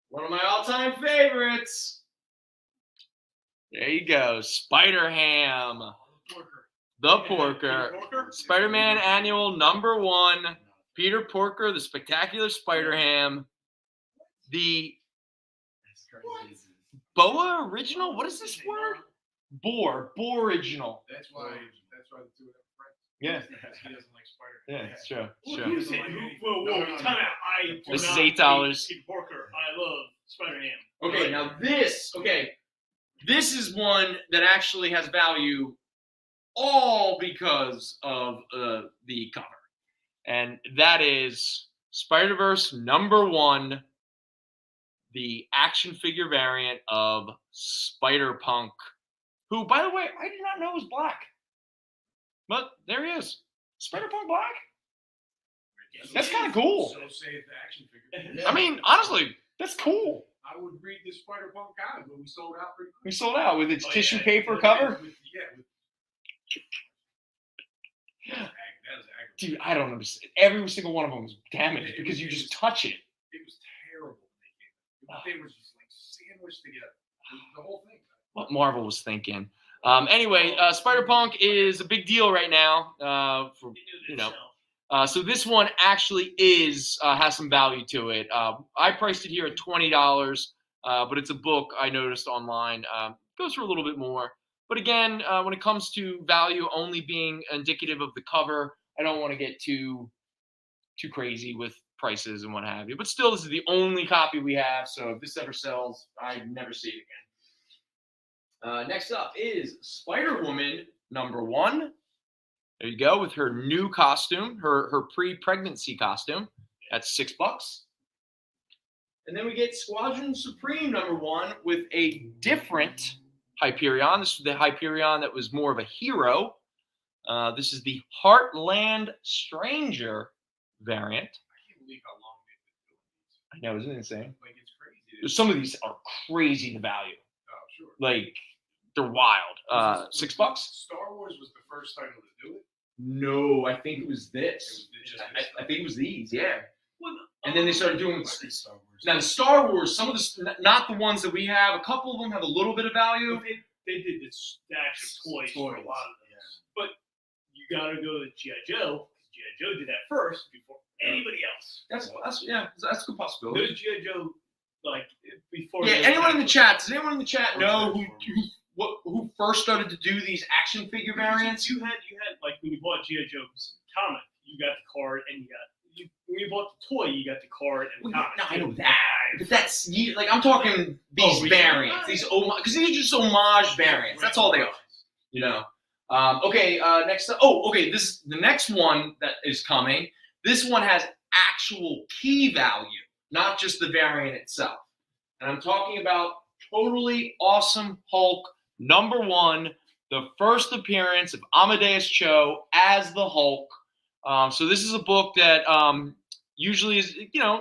One of my all-time favorites. There you go, Spider-Ham. The Porker. Spider-Man Annual number 1. Peter Porker, the Spectacular Spider-Ham, the Boa Original. What is this word? Boar Original. That's why the two of them are friends. Yeah. Because he doesn't like Spider. Yeah, it's true. It's Who true. said? Whoa, No. time out. I do This is not $8. hate Peter Porker. I love Spider-Ham. Okay, now this is one that actually has value all because of the cover. And that is Spider-Verse #1, the action figure variant of Spider-Punk, who, by the way, I did not know was black. But there he is. Spider-Punk black? That's kind of cool. So say the action figure. I mean, honestly, that's cool. I would read this Spider-Punk comic, but we sold out pretty quick. We sold out with its Oh, tissue yeah. paper cover. That was aggravating. Dude, I don't understand. Every single one of them was damaged because you just touch it. It was terrible when they came out. They were just like sandwiched together. The whole thing. What Marvel was thinking. Anyway, Spider-Punk is a big deal right now. So this one actually has some value to it. I priced it here at $20, but it's a book I noticed online. Goes for a little bit more. But again, when it comes to value only being indicative of the cover, I don't want to get too crazy with prices and what have you. But still, this is the only copy we have, so if this ever sells, I'd never see it again. Next up is Spider-Woman #1. There you go, with her new costume, her pre-pregnancy costume. That's $6. And then we get Squadron Supreme #1 with a different Hyperion. This is the Hyperion that was more of a hero. This is the Heartland Stranger variant. I can't believe how long they've been doing these. I know, isn't it insane? Like, it's crazy. Some of these are crazy to value. Oh, sure. Like, they're wild. $6? Star Wars was the first title to do it. No, I think it was this. I think it was these, yeah. And then they started doing Star Wars. now the Star Wars. Some of the not the ones that we have. A couple of them have a little bit of value. They did this stash of toys for a lot of them. Yeah. But you got to go to G.I. Joe, because G.I. Joe did that first before anybody else. That's a good possibility. Those G.I. Joe, like, before. Yeah, anyone in the chat? Does anyone in the chat know who first started to do these action figure variants? You had like when you bought G.I. Joe's comic, you got the card and when you bought the toy, you got the card and the comic. No, I know that. But that's like I'm talking these variants, these because these are just homage variants. That's all they are. You know. Okay. Next up. Oh, okay. This is the next one that is coming. This one has actual key value, not just the variant itself. And I'm talking about Totally Awesome Hulk #1, the first appearance of Amadeus Cho as the Hulk. So this is a book that usually is,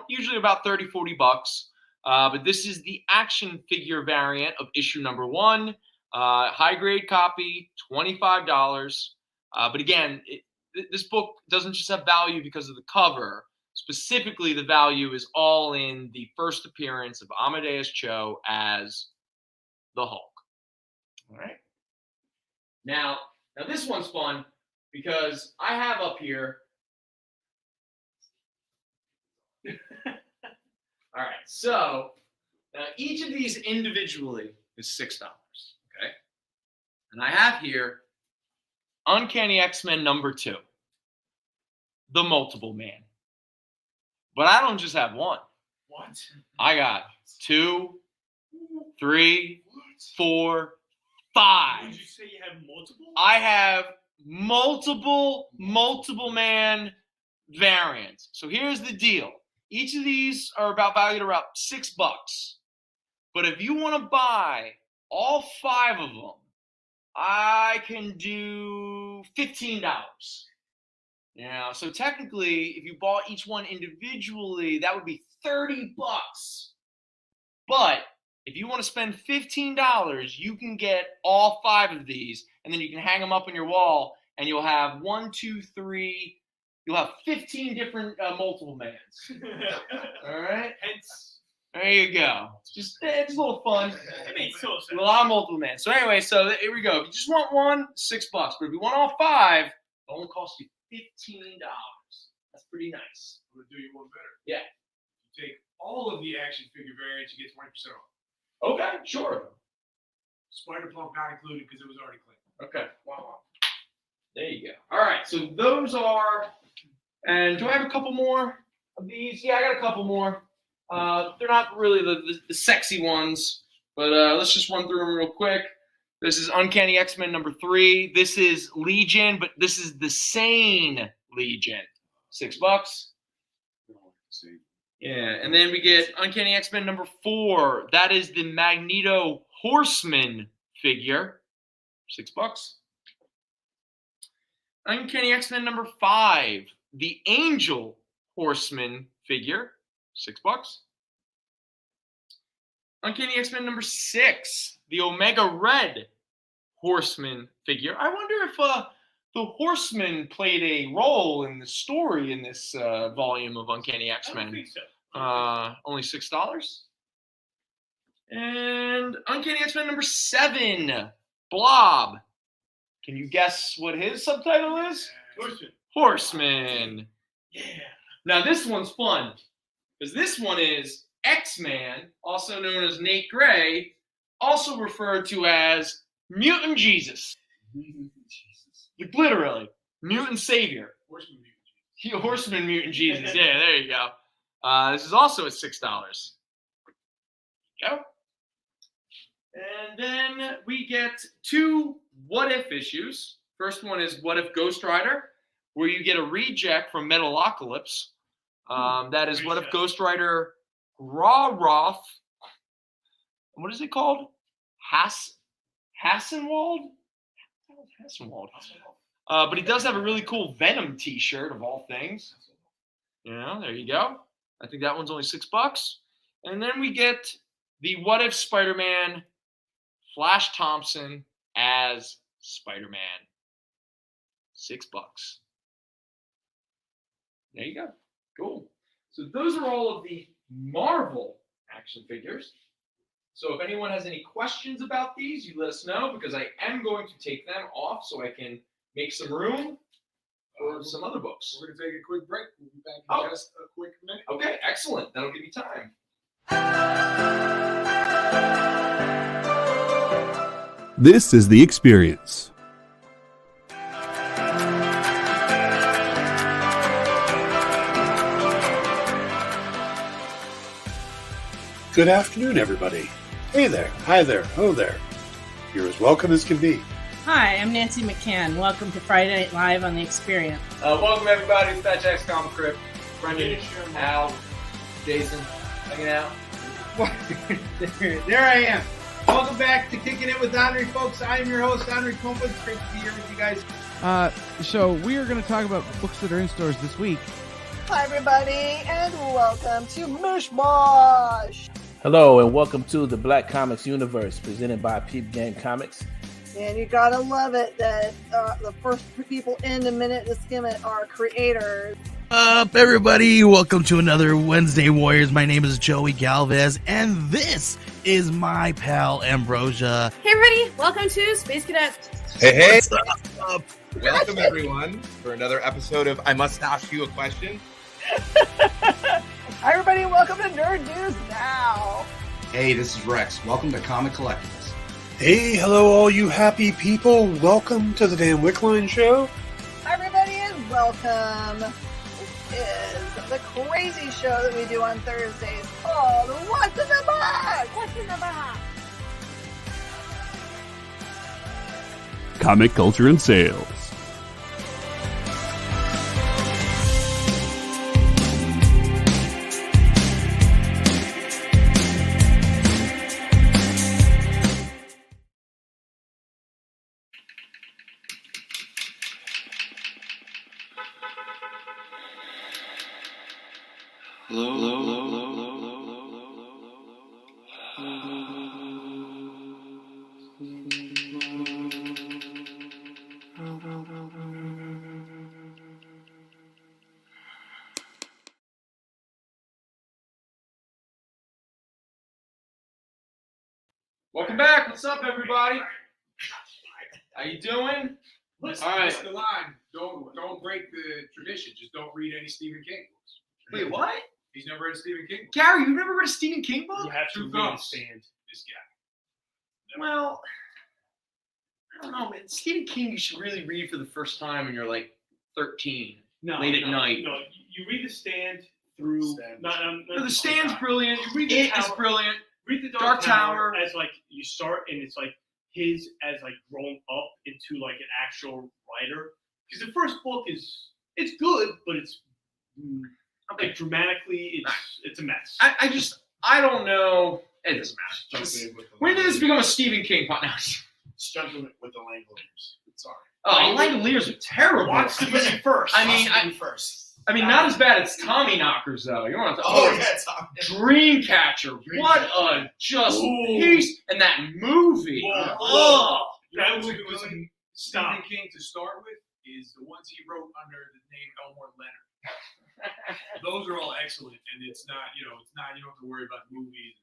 usually about $30-40. But this is the action figure variant of issue #1. High grade copy, $25. But again, this book doesn't just have value because of the cover. Specifically, the value is all in the first appearance of Amadeus Cho as the Hulk. All right. Now this one's fun because I have up here. All right. So now each of these individually is $6. Okay. And I have here Uncanny X-Men #2, the Multiple Man. But I don't just have one. What? I got 2, 3, 4, 5. Did you say you have multiple? I have multiple man variants. So here's the deal. Each of these are valued around $6. But if you want to buy all 5 of them, I can do $15. Yeah, so technically, if you bought each one individually, that would be $30. But if you want to spend $15, you can get all 5 of these, and then you can hang them up on your wall, and you'll have 1, 2, 3. You'll have 15 different multiple mans. All right. Hence, there you go. It's a little fun. it makes so sense. A lot of multiple mans. So anyway, so here we go. If you just want one, $6. But if you want all 5, it only costs you $15. That's pretty nice. I'm gonna do you one better. Yeah. You take all of the action figure variants, you get 20% off. Okay, sure. Spider Punk not included because it was already clean. Okay. Wow. There you go. All right. So those are. And do I have a couple more of these? Yeah, I got a couple more. They're not really the sexy ones, but let's just run through them real quick. This is Uncanny X-Men number 3. This is Legion, but this is the Sane Legion. $6. Yeah, and then we get Uncanny X-Men number 4. That is the Magneto Horseman figure. $6. Uncanny X-Men number 5. The Angel Horseman figure. $6. Uncanny X-Men number 6. The Omega Red Horseman figure. I wonder if the Horseman played a role in the story in this volume of Uncanny X-Men. I don't think so. Only $6. And Uncanny X-Men number 7. Blob. Can you guess what his subtitle is? Horseman. Yeah. Now this one's fun because this one is X-Man, also known as Nate Gray, also referred to as Mutant Jesus. Like literally, Mutant Savior. Horseman Mutant Jesus. Yeah, there you go. This is also at $6. Go. And then we get 2 What If issues. First one is What If Ghost Rider, where you get a reject from Metalocalypse. That is What If Ghost Rider Rawroth. What is it called? Hassenwald? Hassenwald. But he does have a really cool Venom t-shirt of all things. There you go. I think that one's only $6. And then we get the What If Spider-Man Flash Thompson as Spider-Man. $6. There you go. Cool. So those are all of the Marvel action figures. So if anyone has any questions about these, you let us know because I am going to take them off so I can make some room for some other books. We're going to take a quick break. We'll be back in just a quick minute. Okay, excellent. That'll give me time. This is The Experience. Good afternoon, everybody. Hey there, hi there, hello there. You're as welcome as can be. Hi, I'm Nancy McCann. Welcome to Friday Night Live on The Experience. Welcome, everybody. It's Fat Jack's Comicrypt. Brendan, Al, Jason, hanging out. There I am. Welcome back to Kicking It with Henry, folks. I am your host, Henry Kumpel. It's great to be here with you guys. So we are going to talk about books that are in stores this week. Hi, everybody, and welcome to Mishmash. Hello, and welcome to the Black Comics Universe, presented by Peep Gang Comics. And you gotta love it that the first people in the minute to skim it are creators. Up, everybody. Welcome to another Wednesday Warriors. My name is Joey Galvez, and this is my pal Ambrosia. Hey, everybody. Welcome to Space Cadet. Hey. What's up? Welcome, everyone, for another episode of I Must Ask You a Question. Hi, everybody. Welcome to Nerd News Now. Hey, this is Rex. Welcome to Comic Collectibles. Hey, hello, all you happy people. Welcome to the Dan Wickline Show. Hi, everybody, and welcome. This is the crazy show that we do on Thursdays called What's in the Box? What's in the Box? Comic culture and sales. Welcome back. What's up, everybody? How you doing? Listen, All right. listen the line. Don't break the tradition. Just don't read any Stephen King books. Wait, what? He's never read a Stephen King book. Gary, you've never read a Stephen King book? You have to Two read the thumbs. stand. This guy. Well, I don't know, man. Stephen King, you should really read for the first time when you're like 13, late at night. No, you read the stand through. No, the Stand's brilliant. You read the It is Tower. brilliant. Read the Dark Tower. as like you start, and it's like his as like grown up into like an actual writer. Because the first book it's good, but it's like dramatically it's a mess. I don't know. It doesn't matter. When did this become a Stephen King pot now? Jumping with the Langoliers. Sorry. Oh, Langoliers are terrible. Watch the movie first. I mean, not as bad as Tommy Knockers though. You don't have to. Dreamcatcher. What a piece! And that movie. That movie was Stephen King to start with is the ones he wrote under the name Elmore Leonard. Those are all excellent, and it's not you don't have to worry about movies.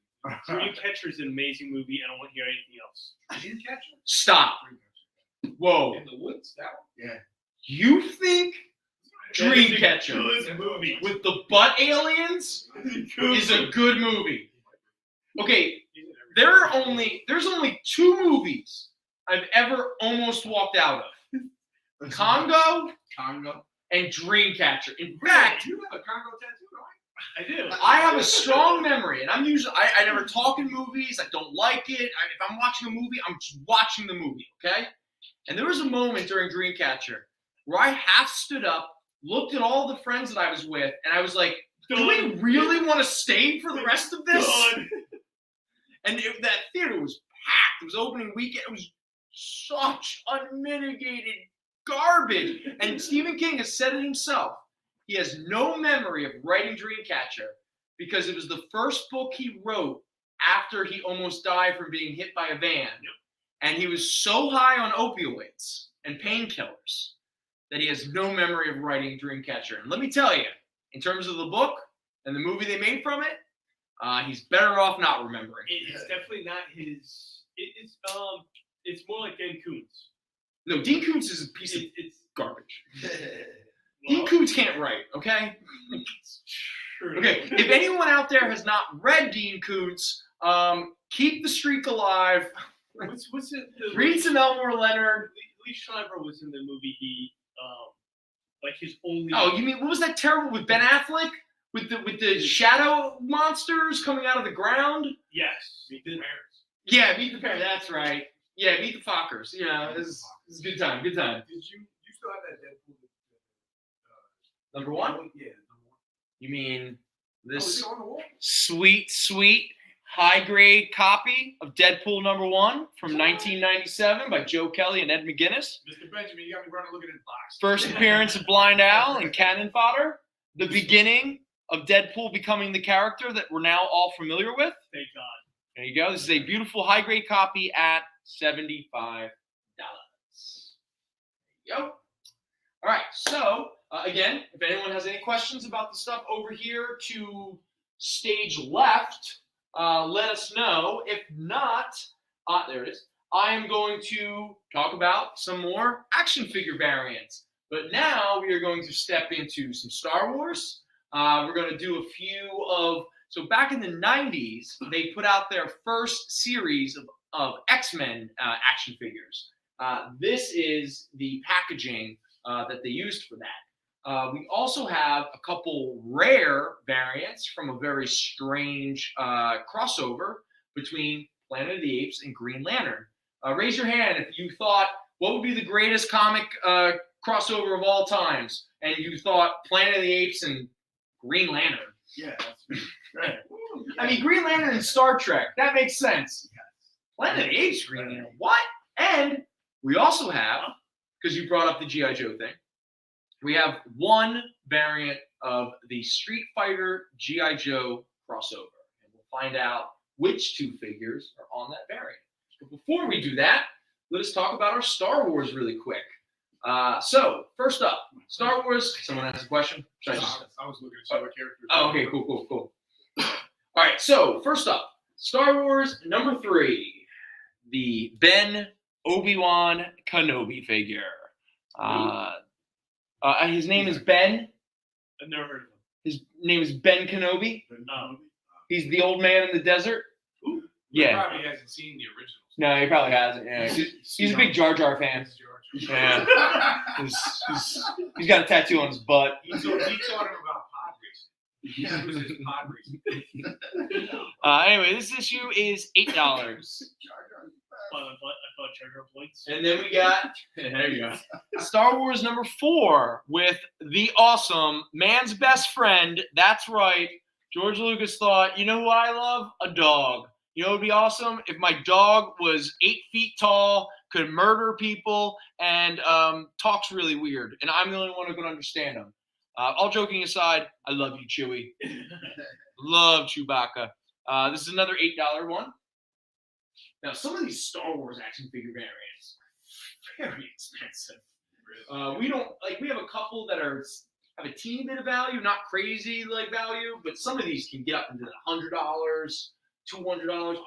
Dreamcatcher is an amazing movie. I don't want to hear anything else. Dreamcatcher? Stop. Whoa. In the woods? That one? Yeah. You think Dreamcatcher Good movie. with the butt aliens is a good movie? Okay, there's only 2 movies I've ever almost walked out of. Congo and Dreamcatcher. In fact, You have a Congo tattoo, right? I do. I have a strong memory, and I'm usually I never talk in movies. I don't like it. If I'm watching a movie, I'm just watching the movie, okay? And there was a moment during Dreamcatcher where I half stood up, looked at all the friends that I was with, and I was like, "Do we really want to stay for the rest of this?" And that theater was packed. It was opening weekend. It was such unmitigated garbage. And Stephen King has said it himself. He has no memory of writing Dreamcatcher because it was the first book he wrote after he almost died from being hit by a van. And he was so high on opioids and painkillers that he has no memory of writing Dreamcatcher. And let me tell you, in terms of the book and the movie they made from it, he's better off not remembering. It's definitely not his. It's more like Dan Koontz. No, Dean Koontz is a piece of garbage. Dean Koontz can't write, okay? Okay, if anyone out there has not read Dean Koontz, keep the streak alive. What's it? Read some Elmore Leonard. Lee Schreiber was in the movie. He like his only. Oh, you mean what was that terrible with Ben Affleck with the shadow monsters coming out of the ground? Yes, Meet the Parents. Yeah, Meet the Parents. That's right. Yeah, Meet the Fockers. Yeah, it's a good time. Good time. Did you still have that Deadpool? Number 1? Yeah, number 1. You mean this is it on the wall? sweet, high-grade copy of Deadpool number 1 from 1997 by Joe Kelly and Ed McGuinness. Mr. Benjamin, you got me running looking at the box. First appearance of Blind Al and Cannon Fodder. The beginning of Deadpool becoming the character that we're now all familiar with. Thank God. There you go. This is a beautiful high-grade copy at $75. There you go. All right, so again, if anyone has any questions about the stuff over here to stage left, let us know. If not, there it is. I am going to talk about some more action figure variants. But now we are going to step into some Star Wars. We're going to do a few of... So back in the 90s, they put out their first series of X-Men action figures. This is the packaging that they used for that. We also have a couple rare variants from a very strange crossover between Planet of the Apes and Green Lantern. Raise your hand if you thought, what would be the greatest comic crossover of all times? And you thought Planet of the Apes and Green Lantern. Yeah, that's right. I mean, Green Lantern and Star Trek. That makes sense. Planet of the Apes, Green Lantern. What? And we also have, because you brought up the G.I. Joe thing, we have one variant of the Street Fighter G.I. Joe crossover. And we'll find out which 2 figures are on that variant. But before we do that, let us talk about our Star Wars really quick. So, first up, Star Wars. Someone has a question? I was looking at some characters. Oh, okay, cool. All right, so first up, Star Wars number 3, the Ben Obi-Wan Kenobi figure. His name is Ben. I've never heard of him. His name is Ben Kenobi. Oh. He's the old man in the desert. He Yeah. probably hasn't seen the originals. No, he probably hasn't. Yeah, he's a big Jar Jar fan. Yeah. He's got a tattoo on his butt. He taught him about pod racing. He was his pod racing. Anyway, this issue is $8. I thought Jar Jar points. And then we got, there you go, Star Wars number 4 with the awesome man's best friend. That's right. George Lucas thought, you know who I love? A dog. You know what would be awesome? If my dog was 8 feet tall, could murder people, and talks really weird. And I'm the only one who can understand him. All joking aside, I love you, Chewie. Love Chewbacca. This is another $8 one. Now, some of these Star Wars action figure variants are very expensive. We have a couple that have a teeny bit of value, not crazy like value, but some of these can get up into $100, $200.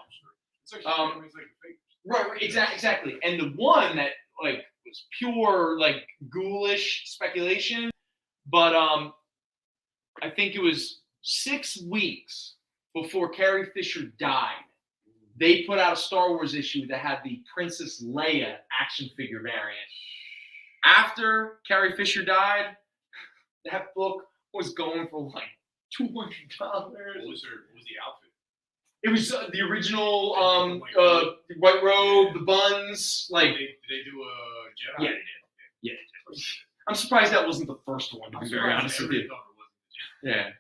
Right, exactly. And the one that was pure ghoulish speculation, but I think it was 6 weeks before Carrie Fisher died. They put out a Star Wars issue that had the Princess Leia action figure variant. After Carrie Fisher died, that book was going for $200. What was the outfit? It was the original white robe, the buns. Did they do a Jedi? Yeah, yeah. I'm surprised that wasn't the first one. To be very honest with you. Yeah.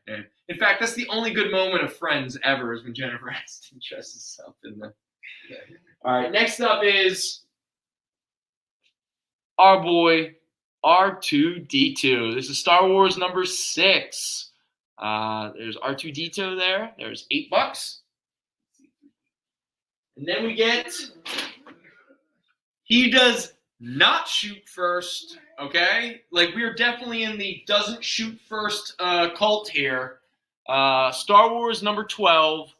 In fact, that's the only good moment of Friends ever is when Jennifer Aniston dresses up in the. All right, next up is our boy R2-D2. This is Star Wars number 6. There's R2-D2 there. There's $8. And then we get, he does not shoot first, okay? We're definitely in the doesn't shoot first cult here. Star Wars number 12,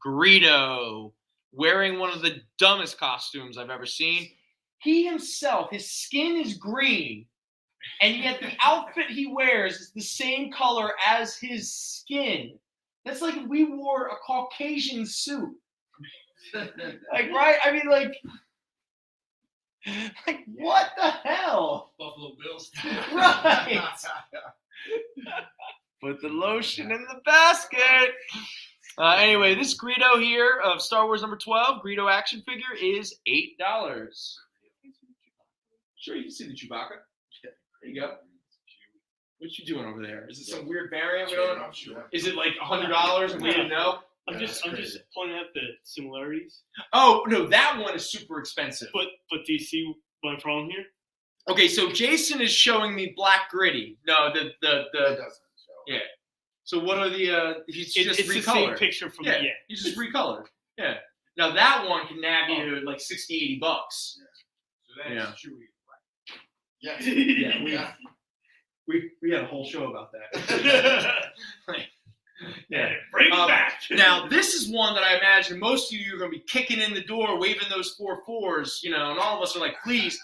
Greedo, wearing one of the dumbest costumes I've ever seen. He himself, his skin is green, and yet the outfit he wears is the same color as his skin. That's like if we wore a Caucasian suit. Right? I mean, what the hell? Buffalo Bills. Right. Put the lotion in the basket. Anyway, this Greedo here of Star Wars number 12, Greedo action figure is $8. Sure, you can see the Chewbacca. There you go. What you doing over there? Is it some weird variant? We don't know. Is it $100 and we didn't know? I'm just pointing out the similarities. Oh no, that one is super expensive. But do you see my problem here? Okay, so Jason is showing me Black Gritty. No, the It doesn't show. yeah. So what are the? He's just it's recolored. the same picture from yeah. He's just recolored. Yeah. Now that one can nab you $60, $80. So that's Chewie. Yeah. We had a whole show about that. Yeah, bring it back. Now, this is one that I imagine most of you are going to be kicking in the door, waving those 4-4s, and all of us are like, please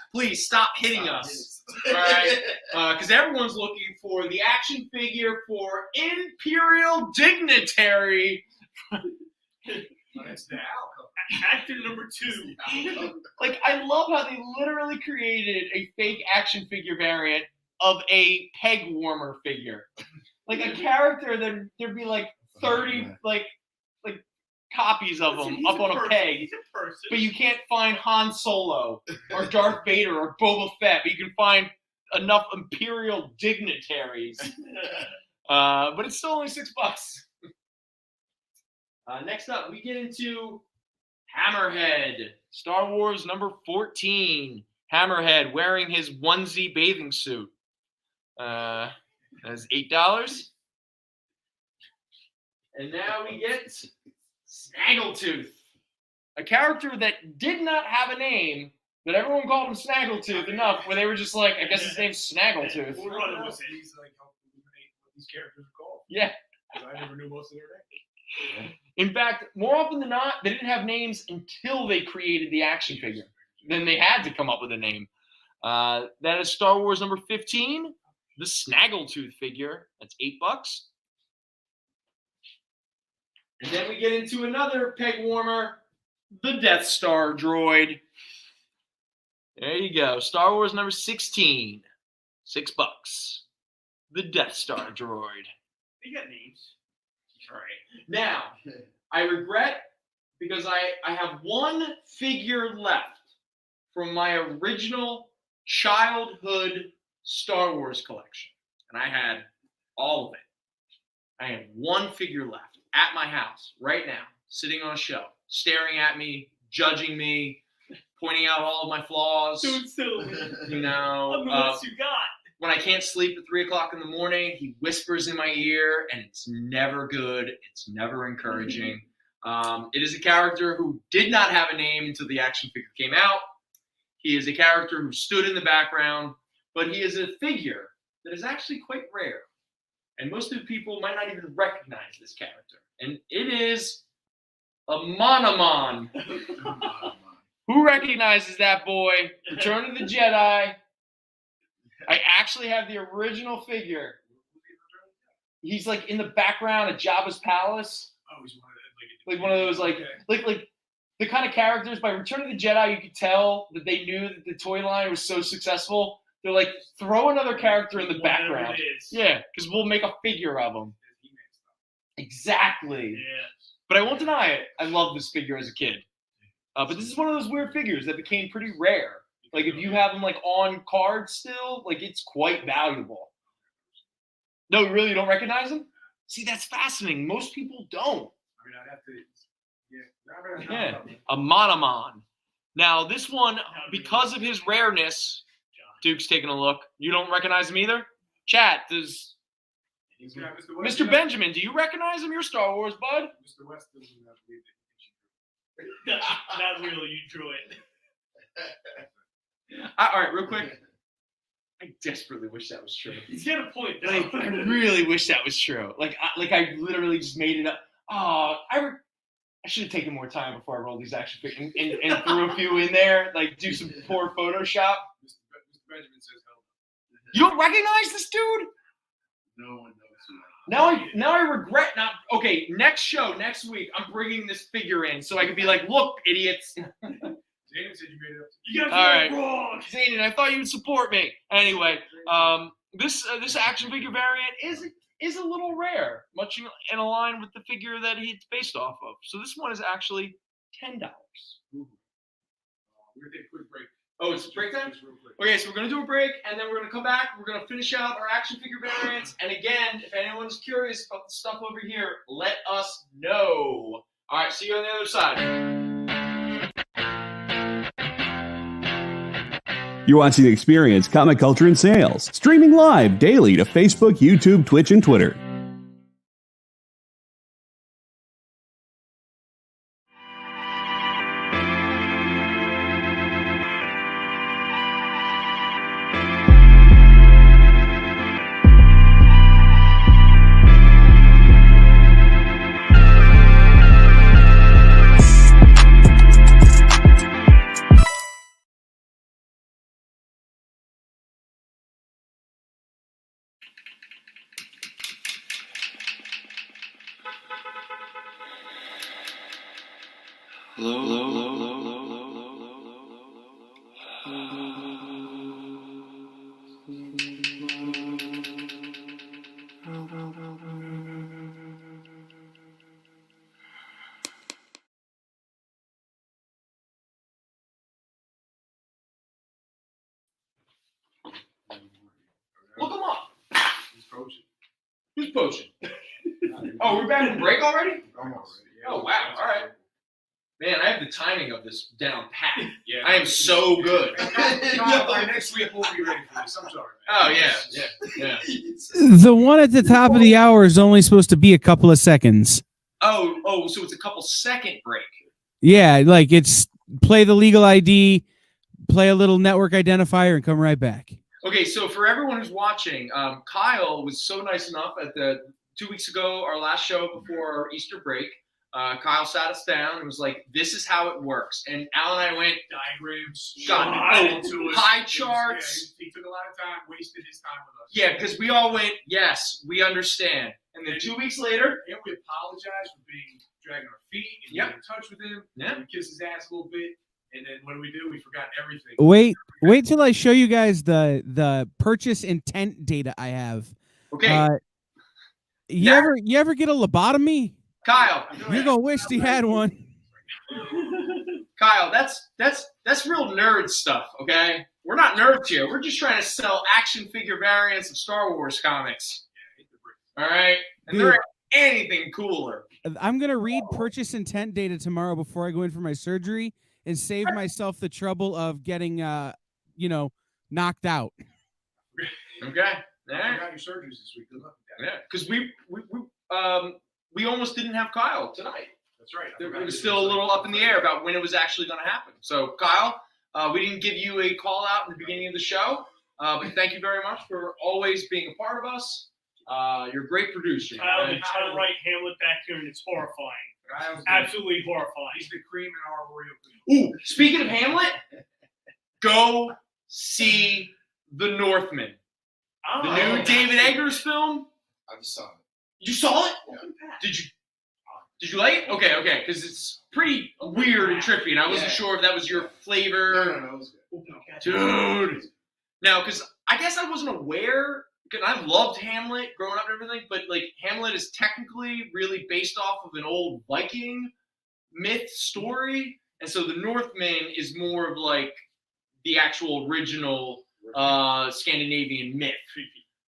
stop hitting us. All right? Because everyone's looking for the action figure for Imperial Dignitary. That's the outcome. Actor number 2. I love how they literally created a fake action figure variant of a peg warmer figure. A character that there'd be 30 copies of him up on a peg. He's a person. But you can't find Han Solo or Darth Vader or Boba Fett. But you can find enough Imperial dignitaries. But it's still only $6. Next up, we get into Hammerhead. Star Wars number 14. Hammerhead wearing his onesie bathing suit. That's $8. And now we get Snaggletooth, a character that did not have a name, but everyone called him Snaggletooth enough where they were just I guess his name's Snaggletooth. We're running with it. He's helping eliminate what these characters are called. Yeah. Because I never knew most of their names. In fact, more often than not, they didn't have names until they created the action figure. Then they had to come up with a name. That is Star Wars number 15, the Snaggletooth figure. That's $8. And then we get into another peg warmer, the Death Star droid. There you go. Star Wars number 16, $6. The Death Star droid. They got names. All right. Now, I regret because I have one figure left from my original childhood Star Wars collection. And I had all of it. I have one figure left at my house right now, sitting on a shelf, staring at me, judging me, pointing out all of my flaws. Don't sell me. You know, I'm the ones you got. when I can't sleep at 3 o'clock in the morning, he whispers in my ear, and it's never good. It's never encouraging. It is a character who did not have a name until the action figure came out. He is a character who stood in the background, but he is a figure that is actually quite rare. And most of the people might not even recognize this character. And it is a Monomon. Who recognizes that boy? Return of the Jedi. I actually have the original figure. He's like in the background at Jabba's palace. Oh, he's one of those like the kind of characters. By Return of the Jedi, you could tell that they knew that the toy line was so successful. They're like, throw another character in the background. Yeah, because we'll make a figure of him. Exactly. Yeah. But I won't deny it. I loved this figure as a kid. But this is one of those weird figures that became pretty rare. Like if you have them like on card still, like it's quite valuable. No, you really don't recognize him? See, that's fascinating. Most people don't. I mean, I'd have to. Yeah. Yeah, a Monomon. Now this one, because of his rareness, Duke's taking a look. You don't recognize him either? Chat, does Mr. Benjamin, do you recognize him? You're Star Wars, bud. Mr. West doesn't believe Not really, you drew it. All right, real quick. I desperately wish that was true. He's got a point, though. Like, I really wish that was true. Like I literally just made it up. Oh, I should have taken more time before I rolled these action figures and threw a few in there. Like, do some poor Photoshop. Mr. Benjamin says hello. You don't recognize this dude? No one knows. Now I regret not. Okay, next show, next week, I'm bringing this figure in so I can be like, look, idiots. Zayden said you made it up. You got All right, wrong. Zayden, I thought you'd support me. Anyway, this action figure variant is a little rare, much in line with the figure that it's based off of. So this one is actually $10. We're gonna take a quick break. Oh, it's break time? Just real quick. Okay, so we're going to do a break, and then we're going to come back. We're going to finish out our action figure variants. And again, if anyone's curious about the stuff over here, let us know. All right, see you on the other side. You're watching Experience Comic Culture and Sales, streaming live daily to Facebook, YouTube, Twitch, and Twitter. Look him up. He's potion. Who's Potion? Oh, we're back from break already? Almost. Yeah. Oh, wow. All right. Man, I have the timing of this down pat. Yeah. I am so good. By next week we'll be ready for this. I'm sorry, man. Oh, yeah. The one at the top of the hour is only supposed to be a couple of seconds. Oh, so it's a couple second break. Yeah, like it's play the legal ID, play a little network identifier, and come right back. Okay, so for everyone who's watching, Kyle was so nice enough at the 2 weeks ago, our last show before our Easter break, Kyle sat us down and was like, "This is how it works." And Al and I went diagrams, pie charts. He took a lot of time, wasted his time with us. Yeah, because we all went, "Yes, we understand." And then 2 weeks later, and we apologized for dragging our feet and getting in touch with him. Yeah, we kissed his ass a little bit, and then what do? We forgot everything. Wait till I show you guys the purchase intent data I have. Okay. You ever get a lobotomy? Kyle, you're gonna wish you had one. Kyle, that's real nerd stuff, okay? We're not nerds here. We're just trying to sell action figure variants of Star Wars comics. All right? And there ain't anything cooler. I'm gonna read purchase intent data tomorrow before I go in for my surgery and save myself the trouble of getting knocked out. Okay. I got your surgeries this week. Good luck with that. Yeah, because we almost didn't have Kyle tonight. That's right. It was still a little up in the air about when it was actually going to happen. So, Kyle, we didn't give you a call out in the beginning of the show, but thank you very much for always being a part of us. You're a great producer. Kyle been trying to write Hamlet back here, and it's horrifying. Absolutely horrifying. He's the cream in our Oreo. Ooh, speaking of Hamlet, go see The Northman. The new David Eggers film. I just saw it. You saw it? Yeah. Did you like it? Okay, because it's pretty weird and trippy, and I wasn't sure if that was your flavor. No, it was good. Dude. Now, because I guess I wasn't aware, because I loved Hamlet growing up and everything, but like Hamlet is technically really based off of an old Viking myth story, and so the Northman is more of like the actual original Scandinavian myth.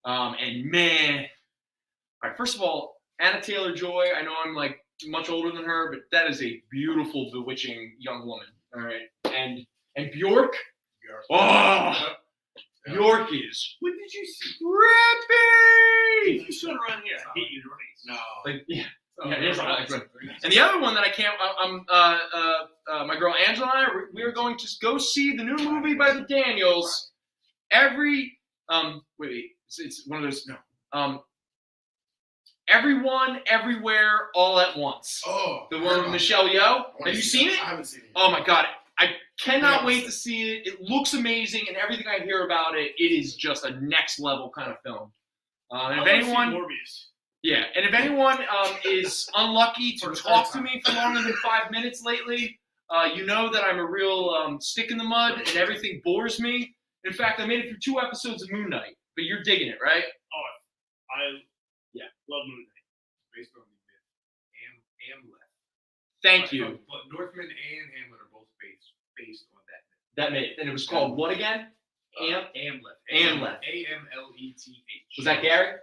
And man, all right, first of all, Anna Taylor-Joy, I know I'm like much older than her, but that is a beautiful, bewitching young woman. All right. And Bjork. Bjork is. What did you see? Rippy! If you stood around here, I hate you to face. No. Like, yeah. And the other one that I can't, my girl Angela and I, we are going to go see the new movie by the Daniels. It's one of those. No. Everyone, Everywhere, All at Once. Oh. The one with Michelle Yeoh. Have you seen it? I haven't seen it. Oh my God. I cannot wait to see it. It looks amazing, and everything I hear about it, it is just a next level kind of film. And if anyone, Morbius. and if anyone is unlucky to talk to me for longer than 5 minutes lately, you know that I'm a real stick in the mud, and everything bores me. In fact, I made it through 2 episodes of Moon Knight, but you're digging it, right? Oh, I love Moon Knight. Based on the myth. Hamlet. Thank you. But Northman and Hamlet are both based on that myth. That myth. And it was called what again? Hamlet. Hamlet. AMLETH. Was that Gary?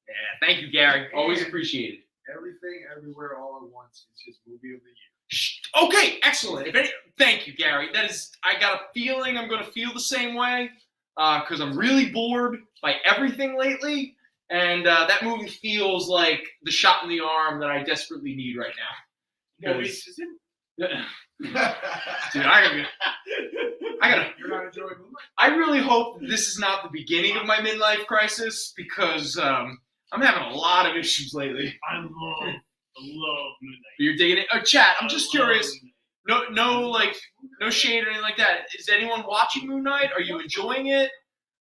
Yeah, thank you, Gary. Always appreciated. Everything, Everywhere, All at Once is his movie of the year. Okay, excellent. Thank you, Gary. That is, I got a feeling I'm going to feel the same way because I'm really bored by everything lately. And that movie feels like the shot in the arm that I desperately need right now. Dude, I gotta. You're not enjoying Moonlight? I really hope this is not the beginning of my midlife crisis because I'm having a lot of issues lately. I love Moon Knight. You're digging it? Oh, chat. I'm just curious. No shade or anything like that. Is anyone watching Moon Knight? Are you enjoying it?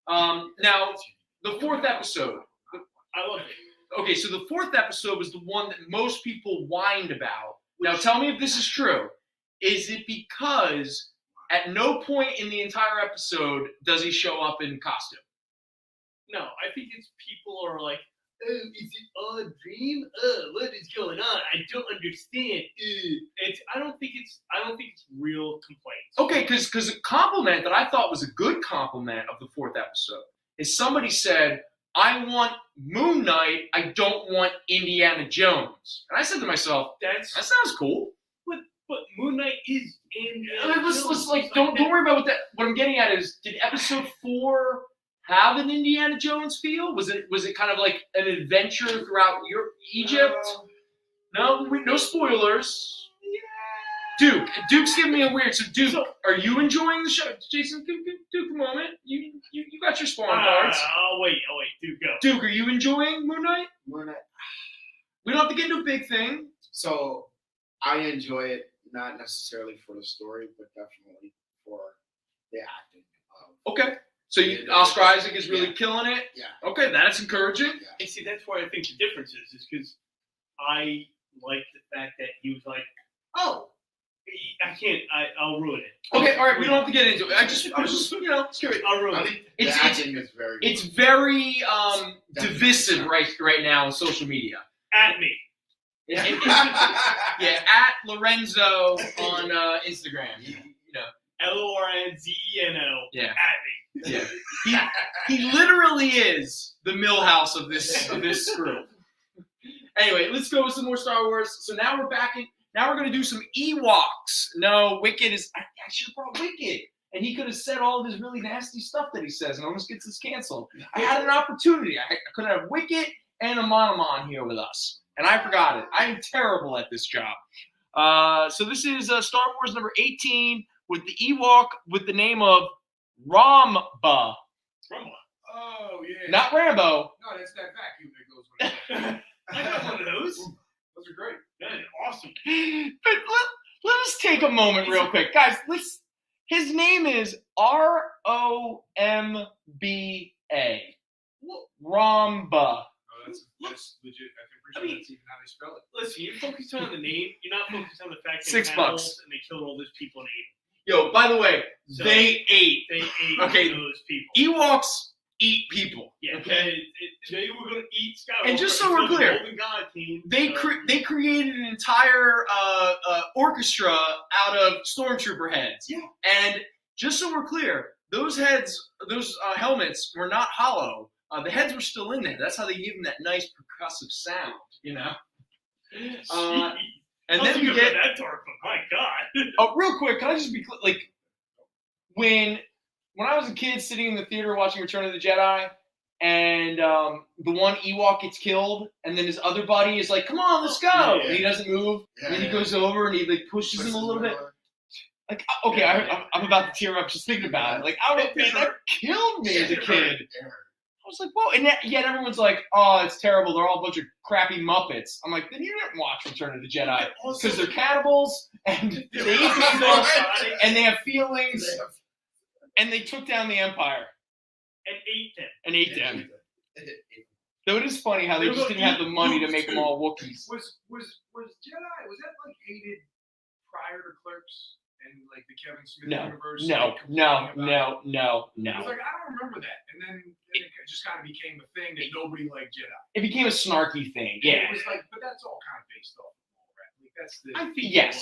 Now, the 4th episode. I love it. Okay, so the 4th episode was the one that most people whined about. Now, tell me if this is true. Is it because at no point in the entire episode does he show up in costume? No, I think it's people are like, oh, is it all a dream? What is going on? I don't understand. I don't think it's real complaints. Okay, because a compliment that I thought was a good compliment of the 4th episode is somebody said, I want Moon Knight, I don't want Indiana Jones. And I said to myself, that sounds cool. But Moon Knight is Indiana Jones. Let's don't worry about what I'm getting at is, did episode 4 have an Indiana Jones feel? Was it kind of like an adventure throughout Egypt? No spoilers. Yeah. Duke's giving me a weird. So Duke, are you enjoying the show? Jason, give Duke a moment. You got your sparring cards. I'll wait. Duke, go. Duke, are you enjoying Moon Knight? Moon Knight. We don't have to get into a big thing. So, I enjoy it, not necessarily for the story, but definitely for the acting. Okay. So Oscar Isaac is really killing it? Yeah. Okay, that's encouraging. Yeah. And see, that's why I think the difference is because I like the fact that he was like, oh, I can't, I'll ruin it. Okay, all right, we don't have to get into it. I was just curious. I'll ruin it. Acting is very It's very divisive right now on social media. At me. Yeah, at Lorenzo on Instagram. You know. LORNZENO. Yeah. At me. Yeah. He literally is the Millhouse of this group. Anyway, let's go with some more Star Wars. So now we're back in. Now we're gonna do some Ewoks. No, Wicked is. I should have brought Wicked, and he could have said all of his really nasty stuff that he says, and almost gets us canceled. I had an opportunity. I could have Wicked and a Monomon here with us, and I forgot it. I am terrible at this job. So this is Star Wars number 18 with the Ewok with the name of Ramba. Oh, yeah. Not Rambo. No, that's that vacuum that goes with it. I got one of those. Those are great. That is awesome. But let us take a moment real quick. Guys, his name is Romba. Ramba. Oh, that's legit. I mean, that's even how they spell it. Listen, you're focused on the name. You're not focused on the fact that $6 and they killed all those people and ate Yo, by the way, So, they ate. them. They ate Okay. those people. Ewoks eat people. Yeah, Okay. they were going to eat Skywalker. And just so we're until the clear, Golden God came, they created an entire orchestra out of stormtrooper heads. Yeah. And just so we're clear, those helmets were not hollow. The heads were still in there. That's how they give them that nice percussive sound, you know. And then you get that dark. My God. Oh, real quick, can I just be clear? Like when I was a kid sitting in the theater watching Return of the Jedi, and the one Ewok gets killed, and then his other buddy is like, "Come on, let's go!" Yeah. And he doesn't move, and then he goes over and he like pushes him a little bit. Like, okay, I'm about to tear up just thinking about it. Like, that killed me as a kid. I was like, whoa, and yet everyone's like, oh, it's terrible. They're all a bunch of crappy Muppets. I'm like, then you didn't watch Return of the Jedi because they're cannibals and they eat people and they have feelings and they took down the Empire And ate them. So it is funny how they just didn't have the money to make them all Wookiees. Was Jedi, was that like hated prior to Clerks and like the Kevin Smith universe? No. I was like, I don't remember that. And then it just kind of became a thing that nobody liked Jedi. It became a snarky thing, yeah. It was like, but that's all kind of based off of all right? Like that's the. I think yes.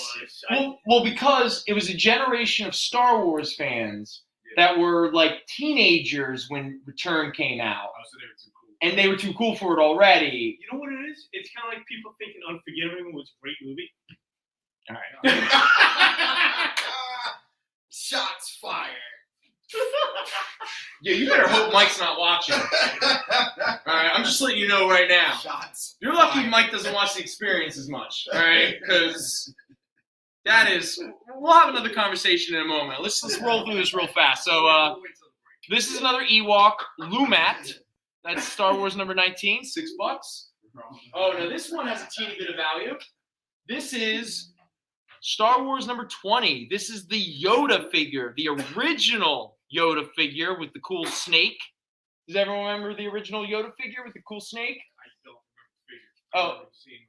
Well, because it was a generation of Star Wars fans that were like teenagers when Return came out. Oh, so they were too cool. And they were too cool for it already. You know what it is? It's kind of like people thinking Unforgiven was a great movie. All right. Shots fired. Yeah, you better hope Mike's not watching. All right, I'm just letting you know right now. Shots. You're lucky Mike doesn't watch The Experience as much. All right, because that is. We'll have another conversation in a moment. Let's roll through this real fast. So this is another Ewok, Lumat. That's Star Wars number 19, $6. Oh no, this one has a teeny bit of value. This is Star Wars number 20. This is the Yoda figure, the original Yoda figure with the cool snake. Does everyone remember the original Yoda figure with the cool snake? I don't remember the figure.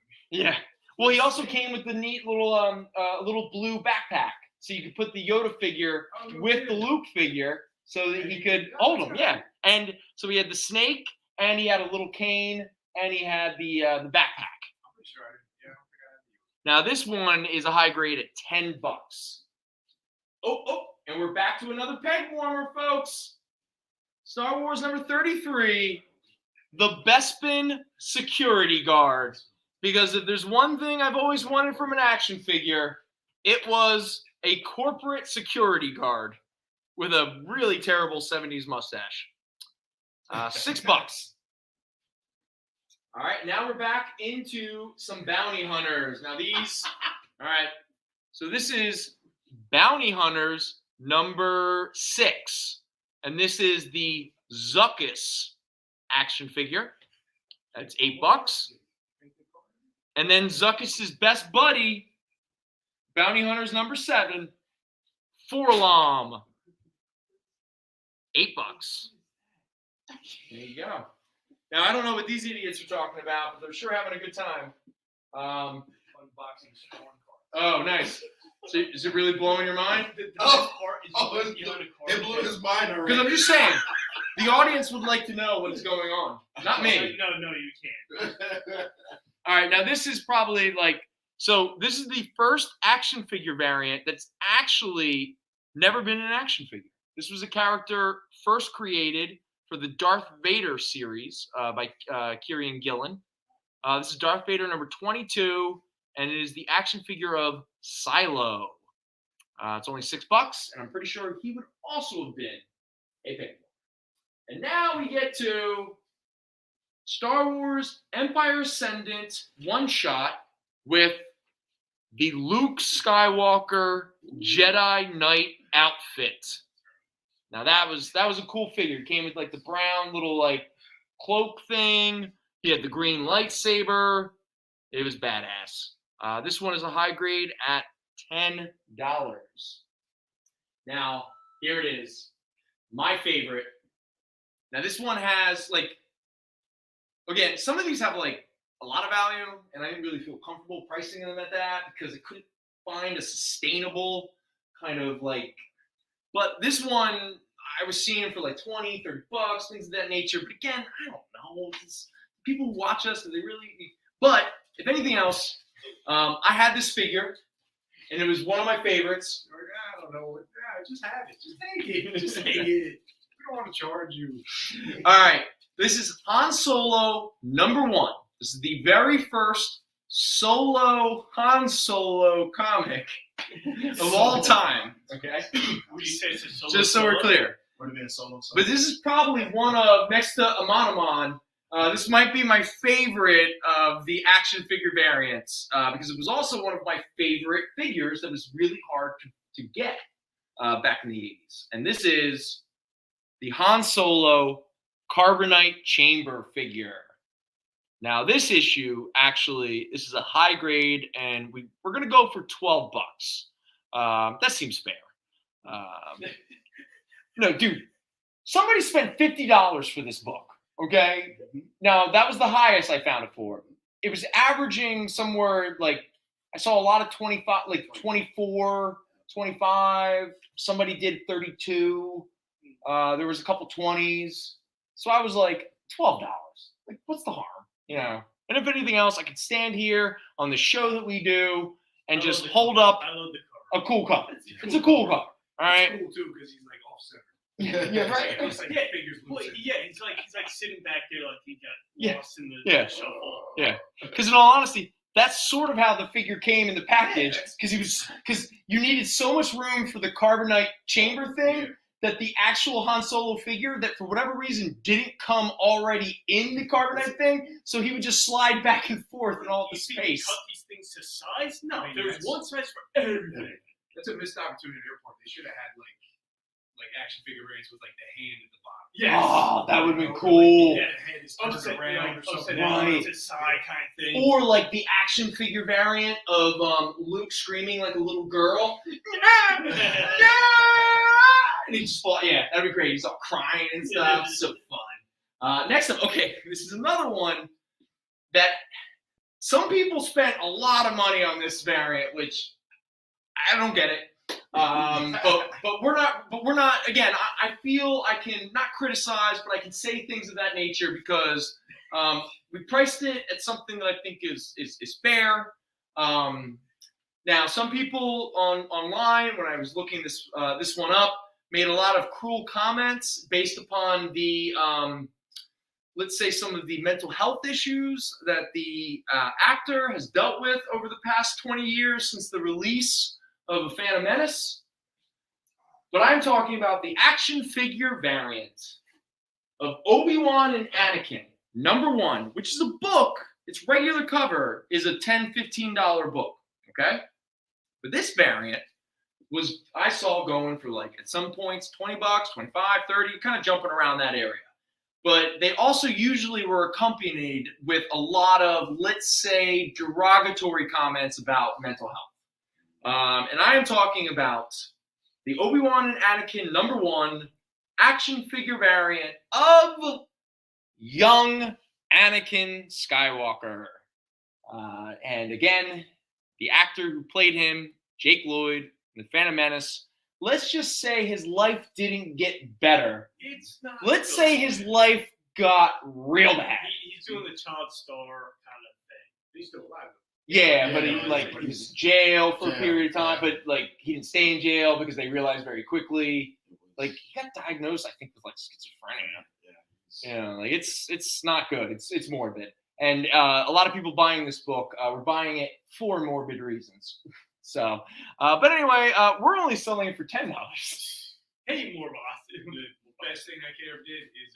Oh, yeah. Well, he also came with the neat little blue backpack, so you could put the Yoda figure with the Luke figure, so that he could hold him. Yeah, and so he had the snake, and he had a little cane, and he had the backpack. I'm pretty sure I didn't. Yeah, I don't think I had Now this one is a high grade at $10. Oh, and we're back to another peg warmer, folks. Star Wars number 33, the Bespin Security Guard. Because if there's one thing I've always wanted from an action figure, it was a corporate security guard with a really terrible 70s mustache. $6. All right, now we're back into some bounty hunters. Now these, all right, so this is Bounty Hunters number 6. And this is the Zuckuss action figure. That's $8. And then Zuckuss's best buddy, Bounty Hunters number 7, Forlom. $8. There you go. Now, I don't know what these idiots are talking about, but they're sure having a good time. Unboxing Spawn cards. Oh, nice. So, is it really blowing your mind? It blew his mind already. Because I'm just saying, the audience would like to know what's going on. Not me. No, you can't. All right, now this is probably like, so this is the first action figure variant that's actually never been an action figure. This was a character first created for the Darth Vader series by Kieran Gillen. This is Darth Vader number 22, and it is the action figure of Silo. It's only $6, and I'm pretty sure he would also have been a pick. And now we get to Star Wars Empire Ascendant one-shot with the Luke Skywalker Jedi Knight outfit. Now that was a cool figure. It came with like the brown little like cloak thing. He had the green lightsaber. It was badass. This one is a high grade at $10. Now, here it is. My favorite. Now this one has like, again, some of these have like a lot of value, and I didn't really feel comfortable pricing them at that because I couldn't find a sustainable kind of like, but this one I was seeing for like $20, $30, things of that nature. But again, I don't know. People who watch us, do they really? But if anything else, I had this figure, and it was one of my favorites. I don't know. Yeah, just have it. Just take it. Just take it. We don't want to charge you. All right. This is Han Solo number 1. This is the very first Han Solo comic of all time. Okay? Would you say it's a solo? Just so we're clear. Would have been a solo. But this is probably one of, next to Amanaman, this might be my favorite of the action figure variants because it was also one of my favorite figures that was really hard to get back in the 80s. And this is the Han Solo Carbonite Chamber figure. Now this issue, actually, this is a high grade, and we're going to go for $12. That seems fair. No, dude, somebody spent $50 for this book, okay? Now, that was the highest I found it for. It was averaging somewhere, like, I saw a lot of 25, like 24, 25. Somebody did 32. There was a couple 20s. So I was like, $12. Like, what's the harm? You know? And if anything else, I could stand here on the show that we do and just hold up a cool cover. It's a cool cover. All right? It's cool, too, because he's, like, off-center. Yeah, right. It's like figures he's like sitting back there like he got lost in the shuffle. Yeah. Because in all honesty, that's sort of how the figure came in the package. Because you needed so much room for the Carbonite Chamber thing that the actual Han Solo figure, that for whatever reason didn't come already in the Carbonite thing, so he would just slide back and forth in all the space. Cut these things to size? No, there's one size for everything. That's a missed opportunity at Airport. They should have had like action figure variants with like the hand at the bottom. Yes. Oh, that would have been cool. Yeah, the hand is around or something. Right. To side kind of thing. Or like the action figure variant of Luke screaming like a little girl. And he just fought. Yeah, that'd be great. He's all crying and stuff. So fun. Next up, okay, this is another one that some people spent a lot of money on this variant, which I don't get it. But we're not. Again, I feel I can not criticize, but I can say things of that nature because we priced it at something that I think is fair. Now, some people online, when I was looking this one up, made a lot of cruel comments based upon the let's say some of the mental health issues that the actor has dealt with over the past 20 years since the release of A Phantom Menace. But I'm talking about the action figure variant of Obi-Wan and Anakin, number 1, which is a book. Its regular cover is a $10, $15 book, okay? But this variant I saw going for like, at some points, $20, $25, $30, kind of jumping around that area. But they also usually were accompanied with a lot of, let's say, derogatory comments about mental health. And I am talking about the Obi-Wan and Anakin #1 action figure variant of young Anakin Skywalker. And again, the actor who played him, Jake Lloyd, in The Phantom Menace, let's just say his life didn't get better. It's not. Let's say his life got real bad. He's doing the child star kind of thing. He's still alive. Yeah, but he was in jail for a period of time, but like he didn't stay in jail because they realized very quickly, like he got diagnosed, I think, with like schizophrenia. Like it's not good. It's morbid, and a lot of people buying this book were buying it for morbid reasons. So, but anyway, we're only selling it for $10. Hey, more boss. The best thing that kid ever did is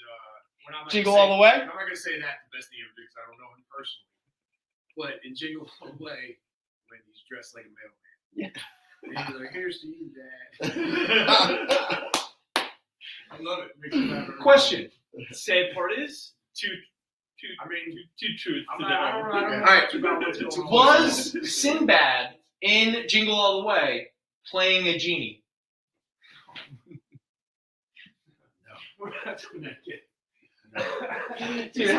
when I'm Jingle All the Way. I'm not gonna say that the best thing he ever did because I don't know him personally. But in Jingle All the Way, when he's dressed like a mailman, and he's like, "Here's to you, Dad." I love it. Makes me laugh. Question. The sad part is two truths. I don't know. All right. Was Sinbad in Jingle All the Way playing a genie? No, we're not doing that yet. Dude, I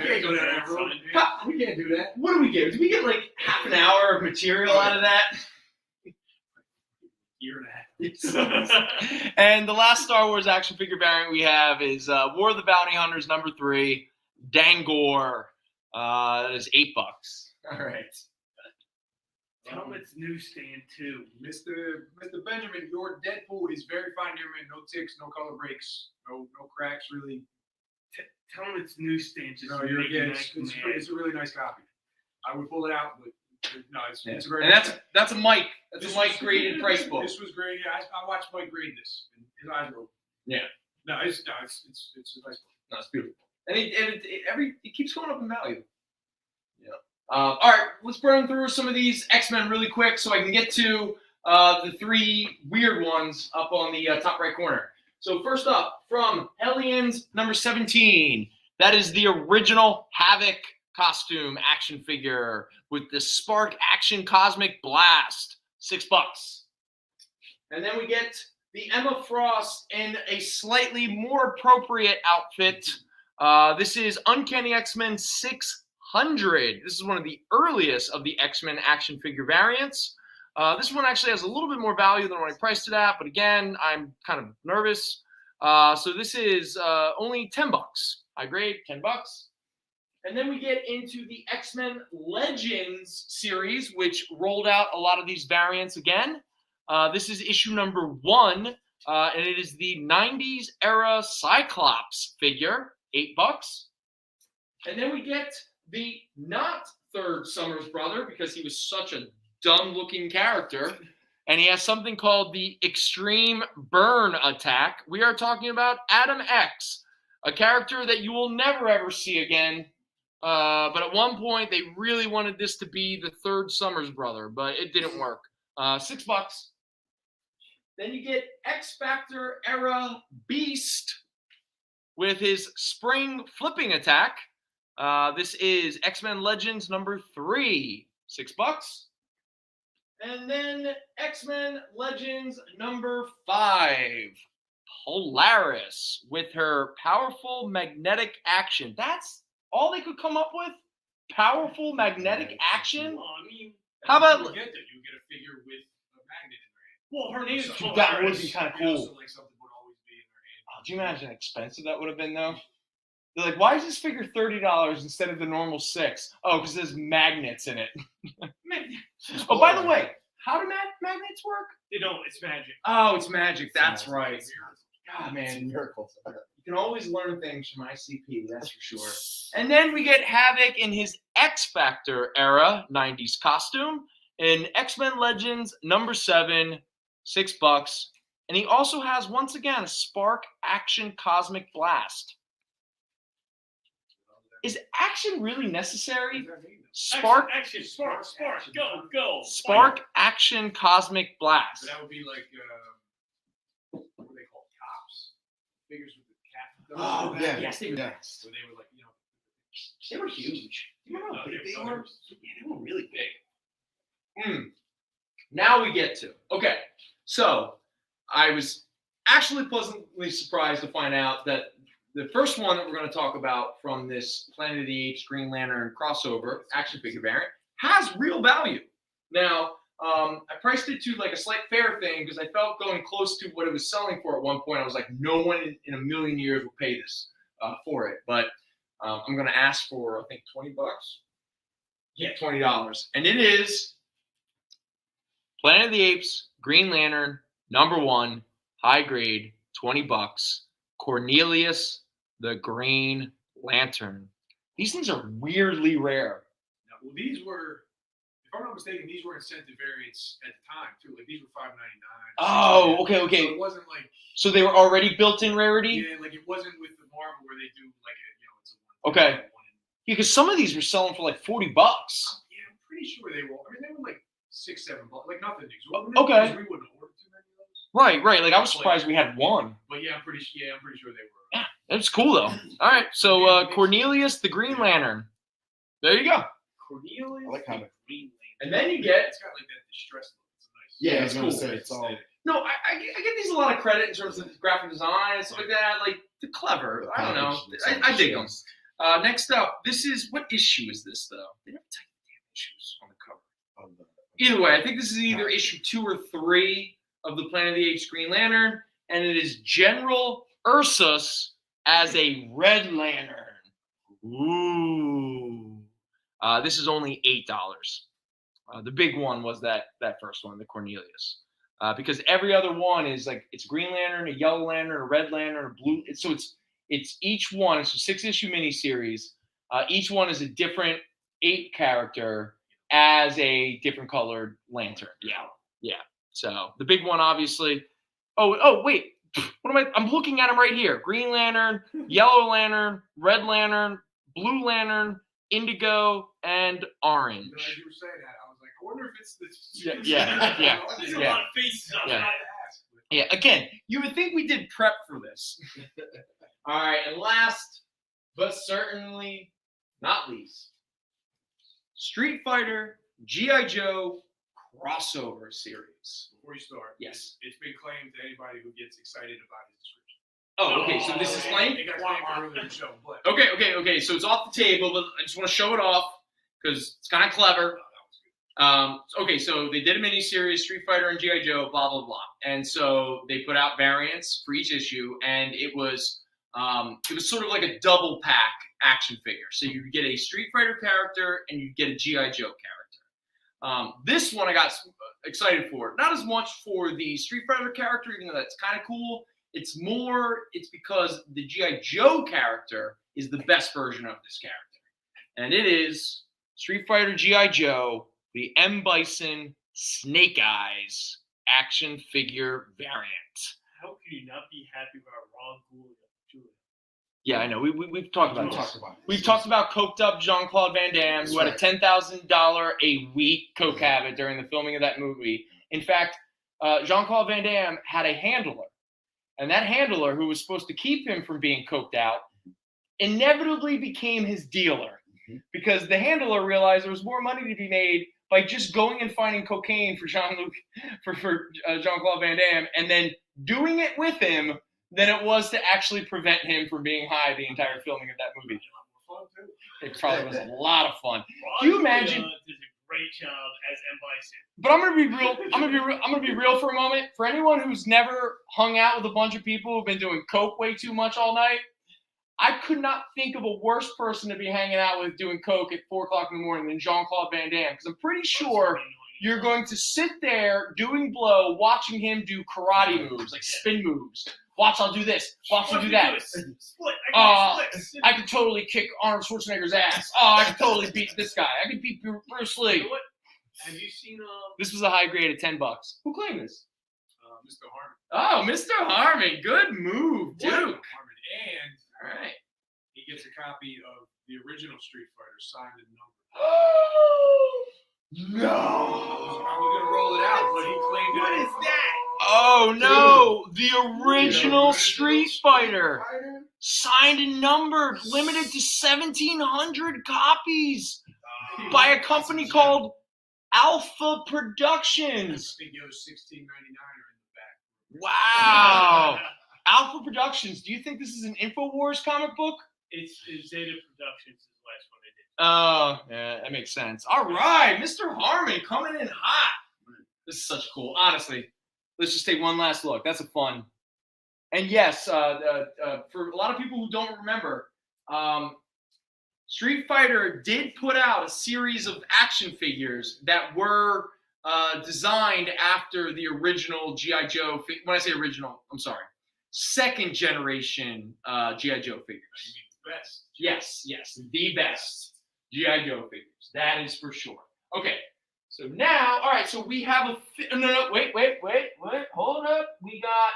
can't go that road. We can't do that. What do we get? Did we get like half an hour of material out of that? Year and a half. And the last Star Wars action figure variant we have is War of the Bounty Hunters #3, Dangor. That is $8. All right. Tell him it's newsstand too. Mr. Benjamin, your Deadpool is very fine, dear man. No ticks, no color breaks, no cracks, really. Tell him it's newsstand. Just No, it's a really nice copy. I would pull it out, but no, it's a very. And that's a Mike. That's a Mike graded price book. This was great. Yeah, I watched Mike grade this, and his eyes were open. Yeah. No, it's a nice book. No, it's beautiful. And it keeps going up in value. Yeah. All right, let's burn through some of these X-Men really quick so I can get to the 3 weird ones up on the top right corner. So first up, from Hellions #17. That is the original Havoc costume action figure with the Spark Action Cosmic Blast. $6. And then we get the Emma Frost in a slightly more appropriate outfit. This is Uncanny X-Men 600. This is one of the earliest of the X-Men action figure variants. This one actually has a little bit more value than what I priced it at, but again, I'm kind of nervous. So this is only $10. I grade $10. And then we get into the X-Men Legends series, which rolled out a lot of these variants again. This is issue #1, and it is the 90s era Cyclops figure, $8. And then we get the not third Summers brother, because he was such a dumb-looking character, and he has something called the Extreme Burn Attack. We are talking about Adam X, a character that you will never, ever see again. But at one point, they really wanted this to be the third Summers brother, but it didn't work. $6. Then you get X Factor era Beast with his spring flipping attack. This is X-Men Legends #3, $6. And then X-Men Legends #5, Polaris with her powerful magnetic action. That's all they could come up with? Powerful magnetic action? Well, I mean, how about you get a figure with a magnet in her hand? Well, her name is That Polaris. would be kind of cool. Like something would always be in her hand. Do you imagine how expensive that would have been, though? They're like, why is this figure $30 instead of the normal $6? Oh, because there's magnets in it. Oh, by the way, how do magnets work? They don't. It's magic. Oh, it's magic. That's right. God, man. It's a miracle. You can always learn things from ICP, that's for sure. And then we get Havoc in his X Factor era 90s costume in X-Men Legends #7, $6. And he also has, once again, a Spark Action Cosmic Blast. Is action really necessary? Spark Action, spark, go. Spark Action Cosmic Blast. So that would be like, what are they called? Cops? Figures with the cap. Oh, yeah. Yes, they were. So they were like, They were huge. You remember how big they were? Yeah, they were really big. Now we get to. Okay, so I was actually pleasantly surprised to find out that the first one that we're going to talk about from this Planet of the Apes Green Lantern crossover action figure variant has real value. Now, I priced it to like a slight fair thing because I felt going close to what it was selling for at one point. I was like, no one in a million years will pay this for it. But I'm going to ask for, I think, $20. Yeah, $20. And it is Planet of the Apes Green Lantern #1, high grade, $20. Cornelius the Green Lantern. These things are weirdly rare. Now, well, these were, if I'm not mistaken, these were incentive variants at the time too. Like these were $5.99. Oh, okay. So it wasn't like. So they were already built-in rarity. Yeah, like it wasn't with the Marvel where they do like it's a Okay. Yeah, because some of these were selling for like $40. Yeah, I'm pretty sure they were. I mean, they were like $6, $7, like nothing. Okay. We wouldn't have ordered too many of those. Right. Like I was surprised we had one. But yeah, I'm pretty sure they were. Yeah, that's cool though. All right, so Cornelius the Green Lantern. There you go. Cornelius. I like how the Green Lantern. And then you get. It's got like that distress look. It's nice. Yeah, it's I was cool. gonna say it's all. No, I give these a lot of credit in terms of graphic design and stuff like that. Like they're clever. I don't know. I dig them. Next up, this is what issue is this though? They never tell you the damn issues on the cover. Either way, I think this is either issue 2 or 3 of the Planet of the Apes Green Lantern, and it is General Ursus as a Red Lantern. Ooh. This is only $8. The big one was that first one, the Cornelius. Because every other one is like, it's a Green Lantern, a Yellow Lantern, a Red Lantern, a Blue. So it's each one, it's a 6-issue miniseries. Each one is a different ape character as a different colored lantern. Yeah. So the big one, obviously. Oh, wait. What am I? I'm looking at them right here. Green Lantern, Yellow Lantern, Red Lantern, Blue Lantern, Indigo, and Orange. As you were saying that, I was like, I wonder if it's this. Yeah. There's a lot of faces up there. Yeah. Again, you would think we did prep for this. All right, and last, but certainly not least, Street Fighter G.I. Joe crossover series. Before you start, yes, it's been claimed to anybody who gets excited about his description. Oh, okay. So this is claimed. It got claimed earlier in the show. But Okay. So it's off the table, but I just want to show it off because it's kind of clever. Okay, so they did a miniseries, Street Fighter and G.I. Joe, blah blah blah, and so they put out variants for each issue, and it was sort of like a double pack action figure. So you get a Street Fighter character and you get a G.I. Joe character. This one I got excited for, not as much for the Street Fighter character, even though that's kind of cool. It's because the G.I. Joe character is the best version of this character, and it is Street Fighter G.I. Joe, the M. Bison Snake Eyes action figure variant. How can you not be happy about Ron Julia? Yeah, I know. We've talked about this. We've talked about coked up Jean-Claude Van Damme, who had a $10,000 a week coke habit during the filming of that movie. In fact, Jean-Claude Van Damme had a handler, and that handler, who was supposed to keep him from being coked out, inevitably became his dealer because the handler realized there was more money to be made by just going and finding cocaine for Jean-Claude Van Damme and then doing it with him than it was to actually prevent him from being high the entire filming of that movie. It probably was a lot of fun. Can you imagine? Does a great job as M. Bison. But I'm gonna be real. I'm gonna be real for a moment. For anyone who's never hung out with a bunch of people who've been doing coke way too much all night, I could not think of a worse person to be hanging out with doing coke at 4 o'clock in the morning than Jean-Claude Van Damme. Because I'm pretty sure you're going to sit there doing blow, watching him do karate moves, like spin moves. Watch, I'll do this. Watch, I'll do that. Split. I could totally kick Arnold Schwarzenegger's ass. I could totally beat this guy. I could beat Bruce Lee. You know what? Have you seen This was a high grade of $10. Who claimed this? Mr. Harmon. Oh, Mr. Harmon. Good move, Duke. Harmon. And all right, he gets a copy of the original Street Fighter signed and numbered. Oh no! I was gonna roll it out, but he claimed it. What is that? Oh no! The original Street Fighter, signed and numbered, limited to 1,700 copies by a company called Alpha Productions. I think those $16.99 are in the back. Wow. Alpha Productions. Do you think this is an InfoWars comic book? It's Zeta Productions is the last one they did. Oh, yeah, that makes sense. All right, Mr. Harmon coming in hot. This is such cool. Honestly, let's just take one last look. That's a fun. And yes, for a lot of people who don't remember, Street Fighter did put out a series of action figures that were designed after the original G.I. Joe. When I say original, I'm sorry. Second generation G.I. Joe figures. You mean the best? Yes, the best G.I. Joe figures. That is for sure. Okay, so now, all right, so we have wait, hold up. We got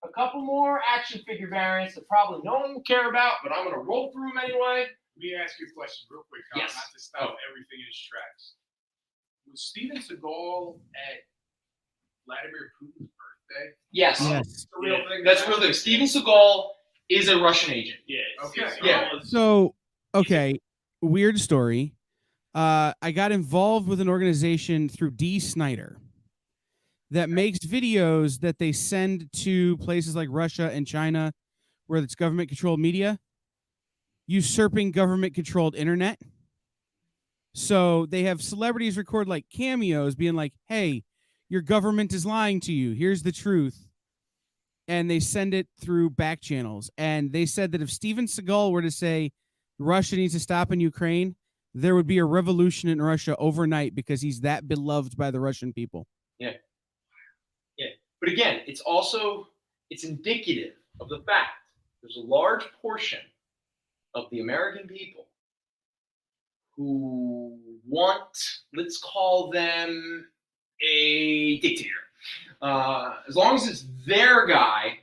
a couple more action figure variants that probably no one will care about, but I'm going to roll through them anyway. Let me ask you a question real quick, Kyle, Yes. not to stop everything in its tracks. Was Steven Seagal at Vladimir Putin's birthday? Yes. That's a real thing. That's a real thing. Steven Seagal is a Russian agent. Yeah. Okay. Yeah. So, okay, weird story. I got involved with an organization through D. Snyder that makes videos that they send to places like Russia and China where it's government-controlled media, usurping government-controlled internet. So they have celebrities record like cameos being like, hey, your government is lying to you. Here's the truth. And they send it through back channels. And they said that if Steven Seagal were to say Russia needs to stop in Ukraine, there would be a revolution in Russia overnight because he's that beloved by the Russian people. Yeah. But again, it's indicative of the fact there's a large portion of the American people who want, let's call them a dictator. As long as it's their guy,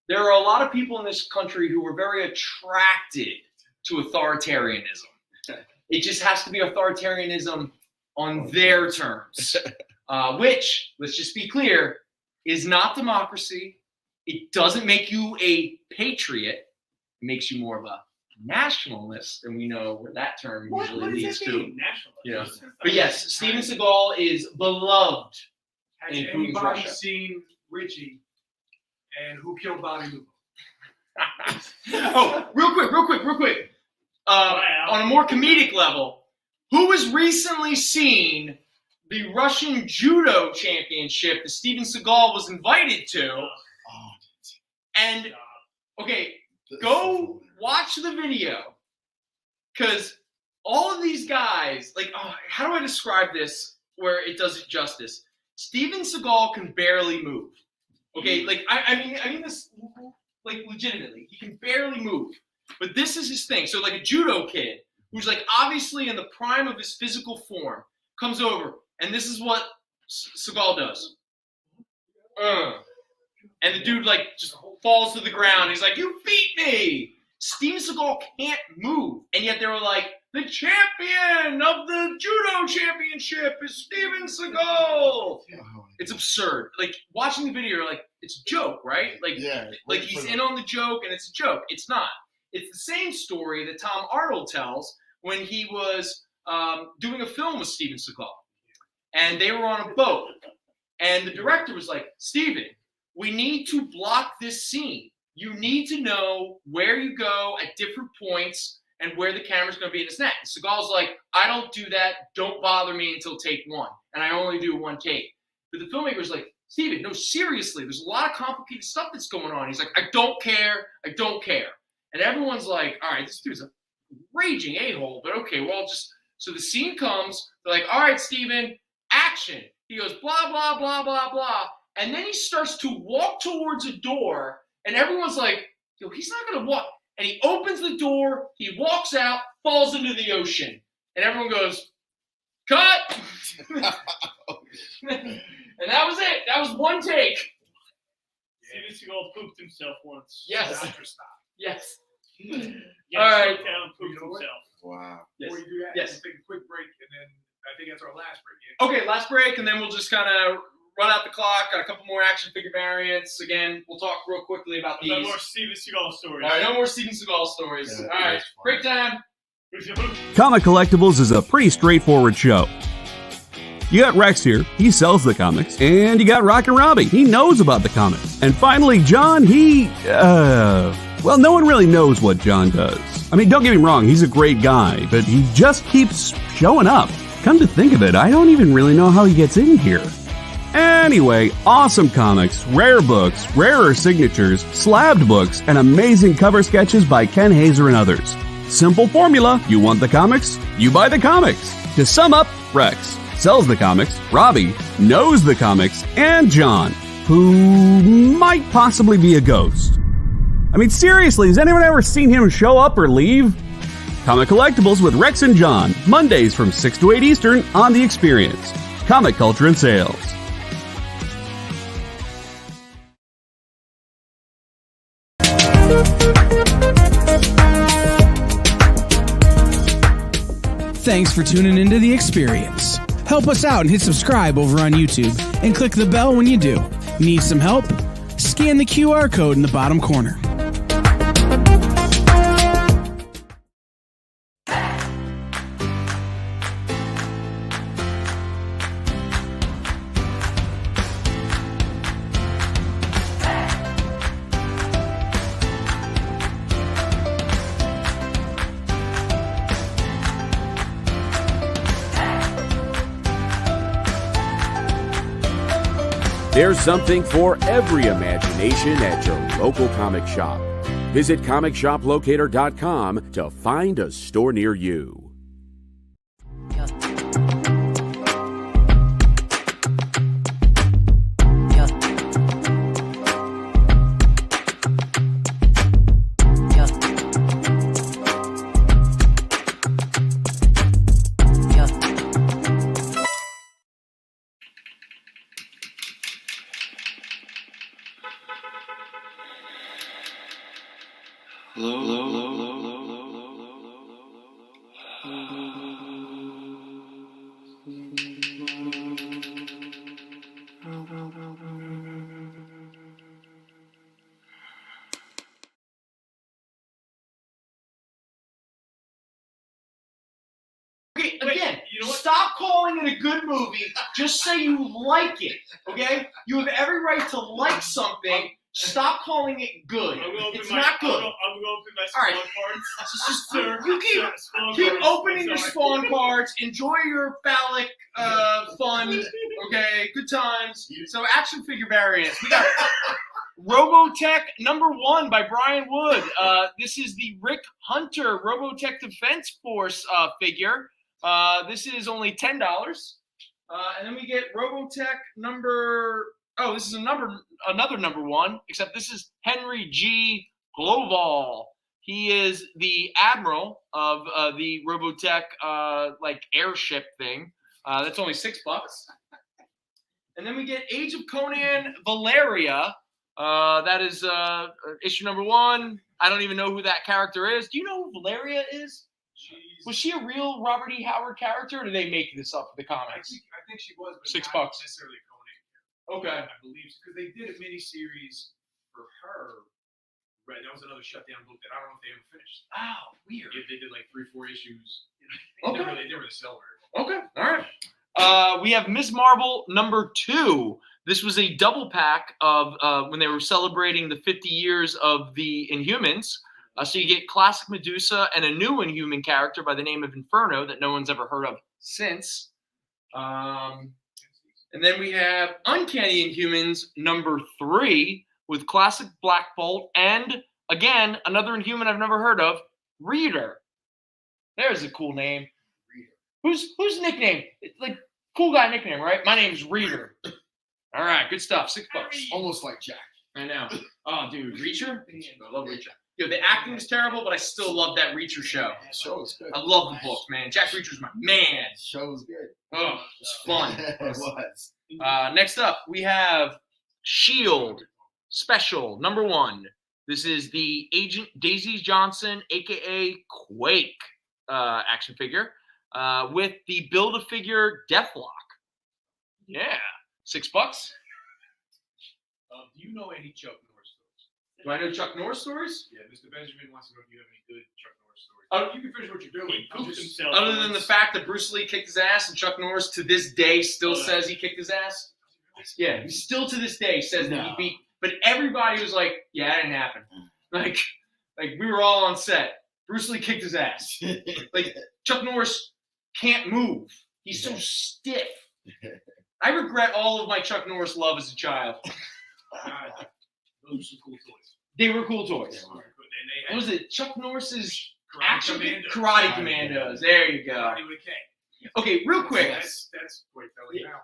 there are a lot of people in this country who are very attracted to authoritarianism. It just has to be authoritarianism on their terms, which, let's just be clear, is not democracy. It doesn't make you a patriot. It makes you more of a nationalist, and we know where that term usually leads to. Nationalist. Yeah. But yes, Steven Seagal is beloved Has in Putin's anybody Russia. seen Richie and Who Killed Bobby Lupo? Oh, real quick. On a more comedic level, who has recently seen the Russian Judo Championship that Steven Seagal was invited to? And, okay, go watch the video. Because all of these guys, like, how do I describe this where it does it justice? Steven Seagal can barely move. Okay, like, I mean this, like, legitimately. He can barely move. But this is his thing. So, like, a judo kid who's, like, obviously in the prime of his physical form comes over, and this is what Seagal does. And the dude, like, just falls to the ground. He's like, you beat me! Steven Seagal can't move. And yet they were like, the champion of the judo championship is Steven Seagal! It's absurd. Like, watching the video, you're like, it's a joke, right? Like, like he's in on the joke, and it's a joke. It's not. It's the same story that Tom Arnold tells when he was doing a film with Steven Seagal. And they were on a boat. And the director was like, Steven, we need to block this scene. You need to know where you go at different points and where the camera's going to be in the net. And Seagal's like, I don't do that. Don't bother me until take one. And I only do one take. But the filmmaker's like, Steven, no, seriously, there's a lot of complicated stuff that's going on. He's like, I don't care. And everyone's like, all right, this dude's a raging a-hole, but okay, well, just, so the scene comes, they're like, all right, Steven, action. He goes, blah, blah, blah, blah, blah. And then he starts to walk towards a door, and everyone's like, yo, he's not going to walk. And he opens the door, he walks out, falls into the ocean. And everyone goes, cut! And that was it. That was one take. Steven Seagal pooped himself once. Yes. Yes. All right. Down, pooped himself. Wow. Before you do that, Yes. let's take a quick break, and then I think that's our last break. Okay, last break, and then we'll just kind of run out the clock. Got a couple more action figure variants. Again, we'll talk real quickly about these. No more Steven Seagal stories. All right, no more Steven Seagal stories. All right, break time. Comic Collectibles is a pretty straightforward show. You got Rex here, he sells the comics. And you got Rockin' Robbie, he knows about the comics. And finally, John, well, no one really knows what John does. I mean, don't get me wrong, he's a great guy, but he just keeps showing up. Come to think of it, I don't even really know how he gets in here. Anyway, awesome comics, rare books, rarer signatures, slabbed books, and amazing cover sketches by Ken Hazer and others. Simple formula, you want the comics, you buy the comics. To sum up, Rex sells the comics, Robbie knows the comics, and John, who might possibly be a ghost. I mean, seriously, has anyone ever seen him show up or leave? Comic Collectibles with Rex and John, Mondays from 6 to 8 Eastern on The Experience. Comic Culture and Sales. Thanks for tuning into The Experience. Help us out and hit subscribe over on YouTube and click the bell when you do. Need some help? Scan the QR code in the bottom corner. There's something for every imagination at your local comic shop. Visit ComicShopLocator.com to find a store near you. Okay, again, stop calling it a good movie. Just say you like it, okay? You have every right to like something. Stop calling it good. It's not good. I'm going to open my spawn cards. You keep opening your spawn cards. Enjoy your phallic fun. Okay, good times. So action figure variants. We got Robotech #1 by Brian Wood. This is the Rick Hunter Robotech Defense Force figure. This is only $10. And then we get Robotech this is another #1, except this is Henry G. Global. He is the admiral of the Robotech airship thing. That's only $6. And then we get Age of Conan Valeria. That is issue #1. I don't even know who that character is. Do you know who Valeria is? Was she a real Robert E. Howard character, or did they make this up for the comics? I think she was, but $6. not necessarily a Conan character. Okay. I believe because they did a miniseries for her. Right, that was another shutdown book that I don't know if they ever finished. Oh, weird. Yeah, they did like 3-4 issues. Okay. They were the seller. Okay, all right. We have Ms. Marvel #2. This was a double pack of when they were celebrating the 50 years of the Inhumans. So you get classic Medusa and a new Inhuman character by the name of Inferno that no one's ever heard of since. And then we have Uncanny Inhumans #3 with classic Black Bolt and, again, another Inhuman I've never heard of, Reader. There's a cool name. Whose nickname? It's like cool guy nickname, right? My name's Reader. All right, good stuff. $6. Almost like Jack. I know. Oh, dude, Reacher? I love Reacher. Yo, the acting is terrible, but I still love that Reacher show. The show was good. I love the book, man. Jack Reacher's my man. The show was good. Oh, it's fun. It was. Next up, we have S.H.I.E.L.D. Special #1. This is the Agent Daisy Johnson, a.k.a. Quake, action figure with the Build-A-Figure Deathlock. Yeah. $6. Do you know any Chuck Norris Do I know Chuck Norris stories? Yeah, Mr. Benjamin wants to know if you have any good Chuck Norris stories. Oh, You can finish what you're doing. He pooped himself. Other than the fact that Bruce Lee kicked his ass and Chuck Norris to this day still says he kicked his ass. Yeah, he still to this day says that he beat. But everybody was like, "Yeah, that didn't happen." Like we were all on set. Bruce Lee kicked his ass. Like Chuck Norris can't move. He's so stiff. I regret all of my Chuck Norris love as a child. Those are some cool toys. They were cool toys. What was it? Chuck Norris's action Karate Commandos. There you go. Karate with a K. Okay, real quick. That's quite telling now.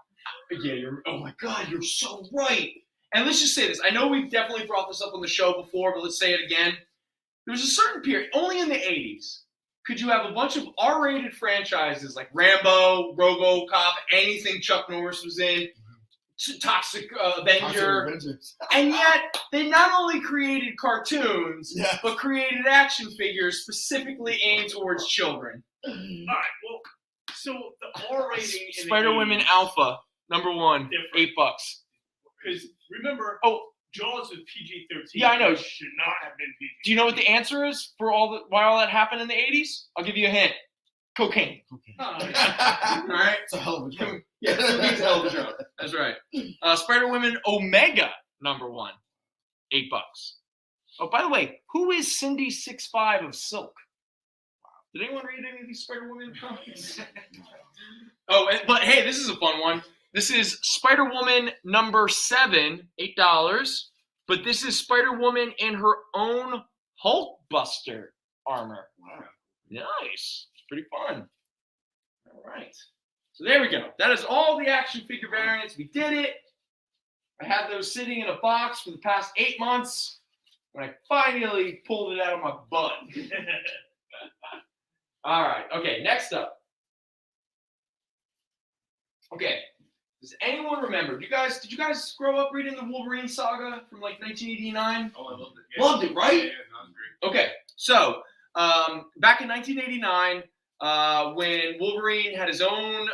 Yeah, oh my God, you're so right. And let's just say this. I know we've definitely brought this up on the show before, but let's say it again. There was a certain period, only in the 80s, could you have a bunch of R-rated franchises like Rambo, RoboCop, anything Chuck Norris was in, Toxic Avenger, and yet they not only created cartoons, but created action figures specifically aimed towards children. All right, well, so the R rating in Spider Woman Alpha, #1, $8. Because remember, Jaws was PG-13. Yeah, I know. It should not have been PG. Do you know what the answer is for why all that happened in the 80s? I'll give you a hint. Cocaine. All right. It's a hell of a joke. Yeah, it's a hell of a joke. That's right. Spider Woman Omega, #1, $8. Oh, by the way, who is Cindy 6'5" of Silk? Did anyone read any of these Spider Woman comics? But hey, this is a fun one. This is Spider Woman #7, $8. But this is Spider Woman in her own Hulkbuster armor. Wow. Nice. It's pretty fun. All right. So there we go. That is all the action figure variants. We did it. I had those sitting in a box for the past 8 months when I finally pulled it out of my butt. All right. Okay, next up. Okay. Does anyone remember? Did you guys grow up reading the Wolverine saga from like 1989? Oh, I loved it. Yeah. Loved it, right? Yeah, that was great. Okay. So, back in 1989, when Wolverine had his own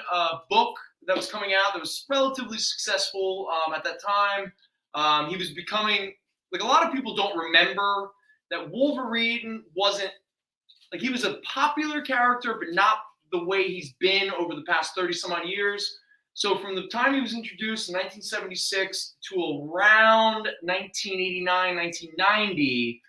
book that was coming out that was relatively successful at that time, he was becoming, like a lot of people don't remember that Wolverine wasn't, like he was a popular character, but not the way he's been over the past 30 some odd years. So from the time he was introduced in 1976 to around 1989, 1990,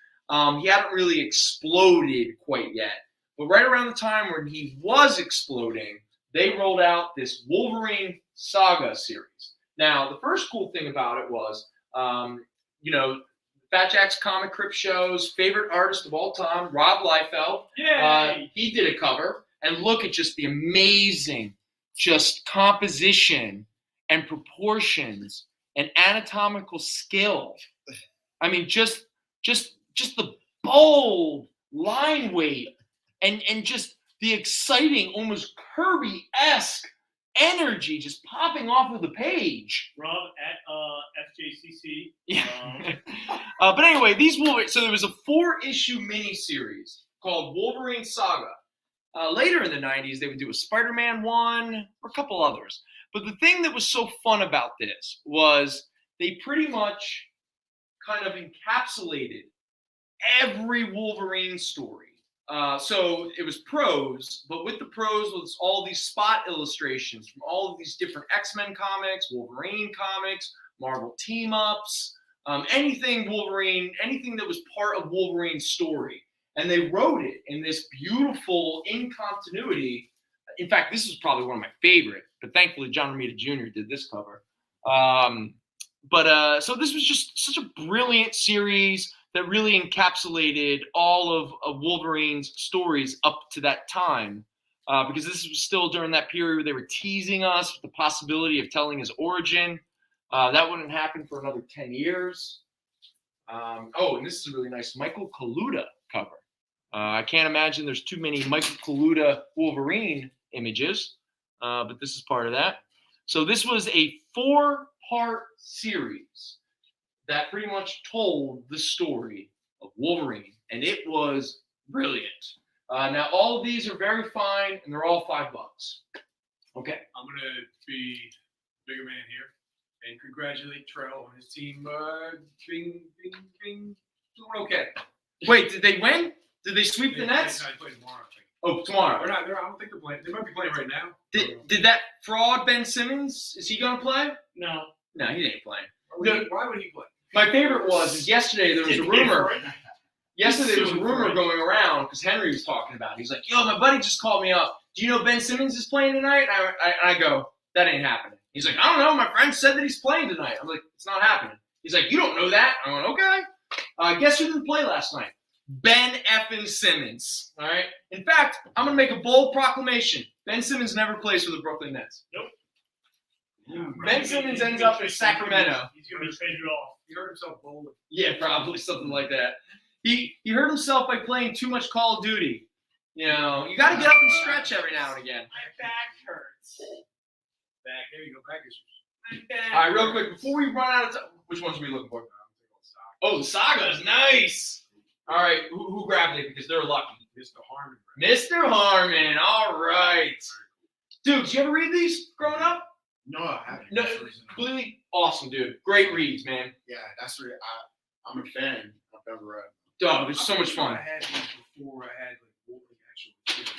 he hadn't really exploded quite yet. But right around the time when he was exploding, they rolled out this Wolverine Saga series. Now, the first cool thing about it was, Fat Jack's Comicrypt shows, favorite artist of all time, Rob Liefeld. He did a cover. And look at just the amazing just composition and proportions and anatomical skill. I mean, just the bold line weight and just the exciting, almost Kirby-esque energy just popping off of the page. Rob at FJCC. Yeah. But anyway, these Wolverine. So there was a 4-issue miniseries called Wolverine Saga. Later in the 90s, they would do a Spider-Man 1 or a couple others. But the thing that was so fun about this was they pretty much kind of encapsulated every Wolverine story. So it was prose, but with the prose was all these spot illustrations from all of these different X-Men comics, Wolverine comics, Marvel team-ups, anything Wolverine, anything that was part of Wolverine's story. And they wrote it in this beautiful in continuity. In fact, this is probably one of my favorite, but thankfully John Romita Jr. did this cover. So this was just such a brilliant series that really encapsulated all of Wolverine's stories up to that time. Because this was still during that period where they were teasing us with the possibility of telling his origin. That wouldn't happen for another 10 years. And this is a really nice Michael Kaluta cover. I can't imagine there's too many Michael Kaluta Wolverine images, but this is part of that. So this was a 4-part series that pretty much told the story of Wolverine, and it was brilliant. Now, all of these are very fine, and they're all $5. Okay. I'm going to be bigger man here and congratulate Trell on his team. Bing, bing, bing. Doing okay. Wait, did they win? Did they sweep the Nets? They play tomorrow, I think. Oh, tomorrow. They're not. I don't think they're playing. They might be playing right now. Did that fraud Ben Simmons? Is he gonna play? No. No, he ain't playing. Why would he play? My favorite is yesterday there was a rumor. Yesterday there was a rumor going around because Henry was talking about it. He's like, yo, my buddy just called me up. Do you know Ben Simmons is playing tonight? And I go, that ain't happening. He's like, I don't know. My friend said that he's playing tonight. I'm like, it's not happening. He's like, you don't know that? I went, okay. Guess who didn't play last night? Ben effing Simmons. All right. In fact, I'm going to make a bold proclamation. Ben Simmons never plays for the Brooklyn Nets. Nope. Ben Simmons ends up in Sacramento. He's going to be traded off. He hurt himself bowling. Yeah, probably something like that. He hurt himself by playing too much Call of Duty. You know, you got to get up and stretch every now and again. My back hurts. Back. There you go. Back issues. My back. All right, real quick, before we run out of time, which ones are we looking for? Oh, the Sagas, nice. All right, who grabbed it because they're lucky? Mr. Harmon. Mr. Harmon, all right. Dude, did you ever read these growing up? No, I haven't. No, completely awesome, dude. Great reads, man. Yeah, that's what I'm a fan. I've never read. Oh, it's so much fun. I had these before I had actual.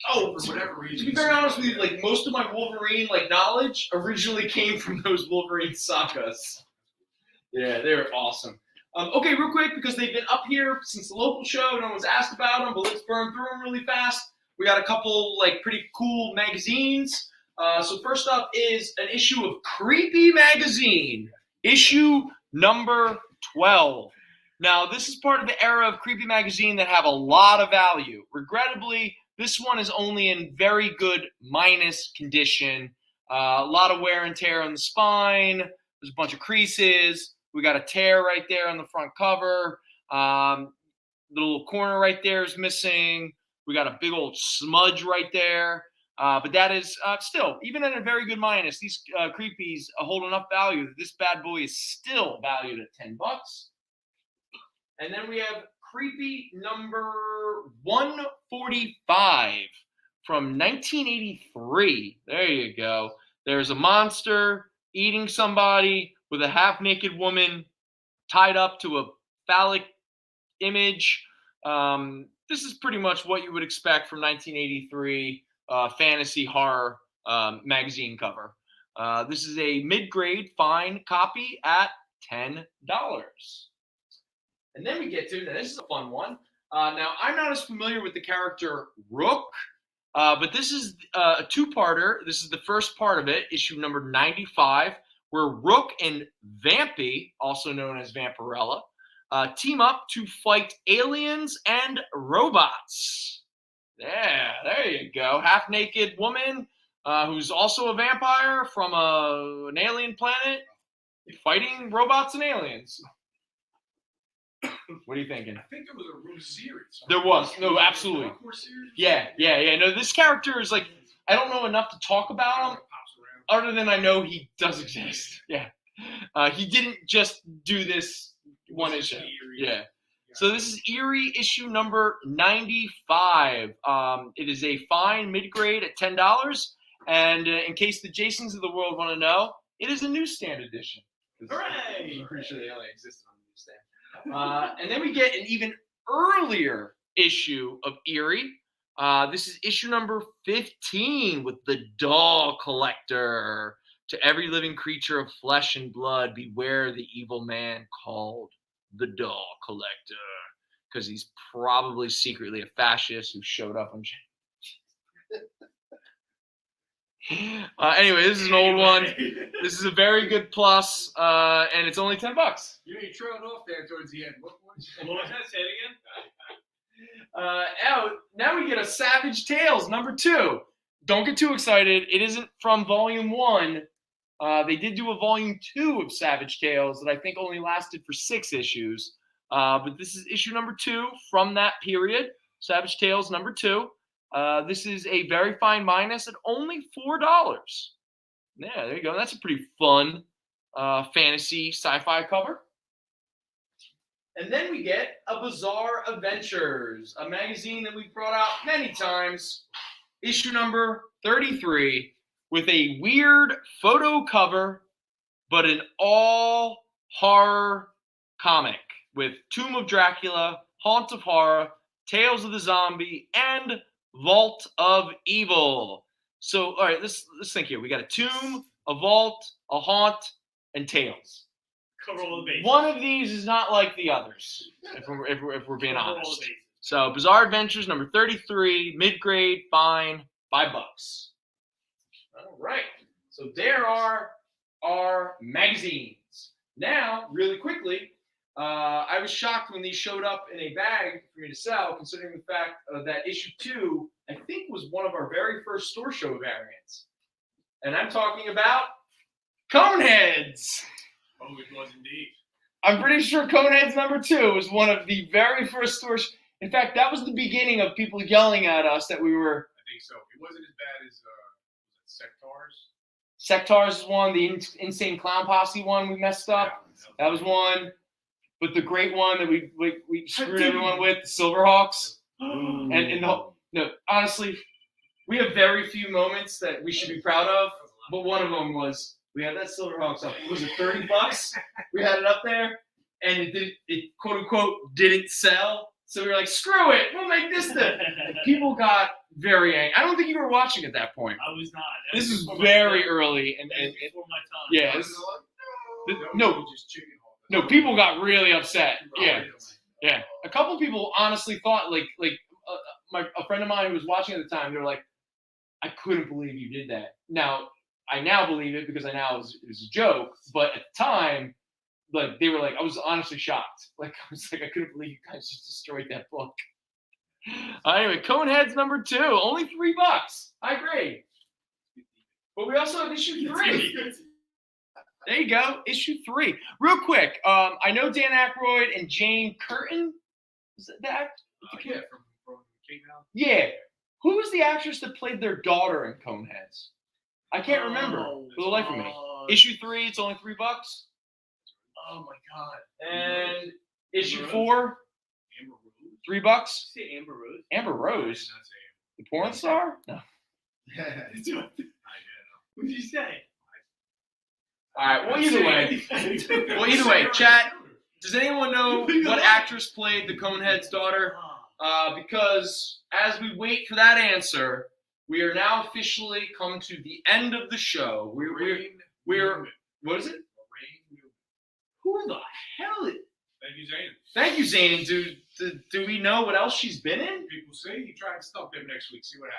Oh, for whatever reason. To be very honest with you, like most of my Wolverine knowledge originally came from those Wolverine sagas. Yeah, they're awesome. Okay, real quick, because they've been up here since the local show, no one's asked about them, but let's burn through them really fast. We got a couple pretty cool magazines. So first up is an issue of Creepy Magazine, issue number 12. Now, this is part of the era of Creepy Magazine that have a lot of value. Regrettably, this one is only in very good minus condition. A lot of wear and tear on the spine. There's a bunch of creases. We got a tear right there on the front cover. The little corner right there is missing. We got a big old smudge right there. But that is still, even at a very good minus, these creepies hold enough value that this bad boy is still valued at $10. And then we have Creepy number 145 from 1983. There you go. There's a monster eating somebody with a half-naked woman tied up to a phallic image. This is pretty much what you would expect from 1983 fantasy horror magazine cover. This is a mid-grade fine copy at $10. And then we get to, now this is a fun one. Now, I'm not as familiar with the character Rook, but this is a two-parter. This is the first part of it, issue number 95, where Rook and Vampy, also known as Vampirella, team up to fight aliens and robots. Yeah, there you go. Half-naked woman who's also a vampire from an alien planet fighting robots and aliens. What are you thinking? I think there was a Rook series. There was. No, absolutely. Yeah. No, this character is I don't know enough to talk about him other than I know he does exist. Yeah. He didn't just do this one issue. Yeah. So this is Eerie issue number 95. It is a fine mid-grade at $10. And in case the Jasons of the world want to know, it is a newsstand edition. Hooray! I'm pretty sure they only existed on the newsstand. And then we get an even earlier issue of Eerie. This is issue number 15 with the Doll Collector. To every living creature of flesh and blood, beware the evil man called the Doll Collector. Because he's probably secretly a fascist who showed up on... Anyway, this is an old one. This is a very good plus, and it's only $10. You trailed off there towards the end. What was that? Say it again. Now we get a Savage Tales number 2. Don't get too excited. It isn't from volume 1. They did do a volume 2 of Savage Tales that I think only lasted for 6 issues. But this is issue number 2 from that period. Savage Tales number 2. This is a very fine minus at only $4. Yeah, there you go. That's a pretty fun fantasy sci-fi cover. And then we get a Bizarre Adventures, a magazine that we've brought out many times. Issue number 33 with a weird photo cover, but an all horror comic. with Tomb of Dracula, Haunt of Horror, Tales of the Zombie, and Vault of Evil. So, all right, let's think here. We got a Tomb, a Vault, a Haunt, and Tales. Cover all the bases. One of these is not like the others, if we're being Cover all the honest. bases. So, Bizarre Adventures number 33, mid-grade, fine, $5. All right. So there are our magazines. Now, really quickly, I was shocked when these showed up in a bag for me to sell, considering the fact that issue 2, I think, was one of our very first store show variants. And I'm talking about Coneheads. Oh, it was indeed. I'm pretty sure Coneheads number 2 was one of the very first stores. In fact, that was the beginning of people yelling at us that we were. I think so. It wasn't as bad as Sectars. Sectars is one. The Insane Clown Posse one we messed up. That was one. But the great one that we screwed everyone with, the Silverhawks. No, honestly, we have very few moments that we should be proud of. But one of them was we had that Silverhawks up. Was it $30? We had it up there, and it quote unquote didn't sell. So we were like, screw it, we'll make this thing. People got very angry. I don't think you were watching at that point. I was not. This is very early, and before my time. yeah, no, people got really upset. Yeah. A couple people honestly thought a friend of mine who was watching at the time, they were like, I couldn't believe you did that. Now I now believe it because I know it was a joke, but at the time, like they were like, I was honestly shocked. Like I was like, I couldn't believe you guys just destroyed that book. Anyway, Coneheads number 2, only $3. High grade. But we also have issue 3. There you go, issue 3. Real quick, I know Dan Aykroyd and Jane Curtin. Is that? Yeah, from King Now. Yeah. Who was the actress that played their daughter in Coneheads? I can't remember for the life of me. Issue 3, it's only $3. Oh my God. And issue Rose? 4, Amber Rose. $3. Say Amber Rose. Amber Rose, the porn star? No. What did you say? All right. Well, either way, chat. Does anyone know what actress played the Conehead's daughter? Because as we wait for that answer, we are now officially come to the end of the show. We're what is it? Who the hell is? Thank you, Zane. Thank you, Zane. Do we know what else she's been in? People say you try and stump them next week. See what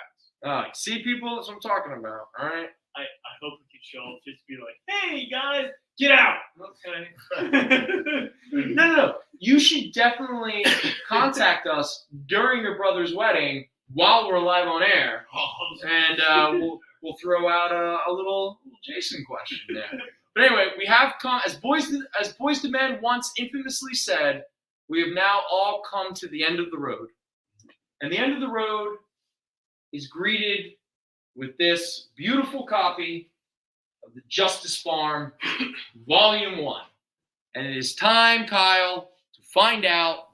happens. See, people, that's what I'm talking about. All right. I hope we could show up just to be like, hey guys, get out. Okay. No. You should definitely contact us during your brother's wedding while we're live on air, and we'll throw out a little Jason question there. But anyway, we have come as Boys to Men once infamously said, we have now all come to the end of the road, and the end of the road is greeted with this beautiful copy of the Justice Farm, Volume 1. And it is time, Kyle, to find out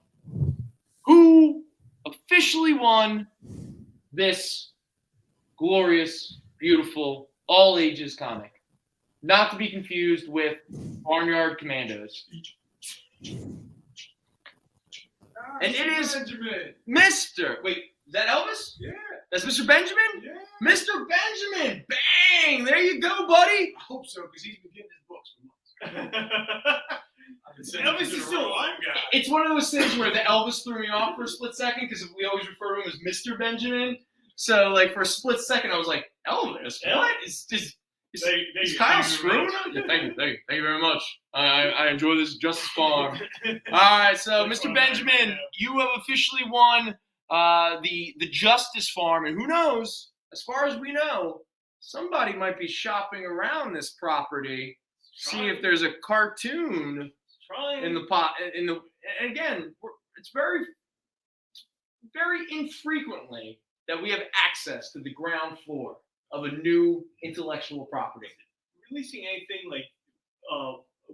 who officially won this glorious, beautiful, all-ages comic. Not to be confused with Barnyard Commandos. And it is Mr. Wait, is that Elvis? Yeah. That's Mr. Benjamin? Yeah. Mr. Benjamin! Bang! There you go, buddy! I hope so, because he's been getting his books for months. Elvis is still alive, guy. It's one of those things where the Elvis threw me off for a split second because we always refer to him as Mr. Benjamin. So, like, for a split second, I was like, Elvis? What? Is Kyle screwing him? Yeah, thank you very much. I enjoy this Justice Farm. All right, so Mr. Benjamin, you have officially won the Justice Farm, and who knows? As far as we know, somebody might be shopping around this property, see if there's a cartoon in the pot. And again, it's very infrequently that we have access to the ground floor of a new intellectual property. Releasing anything like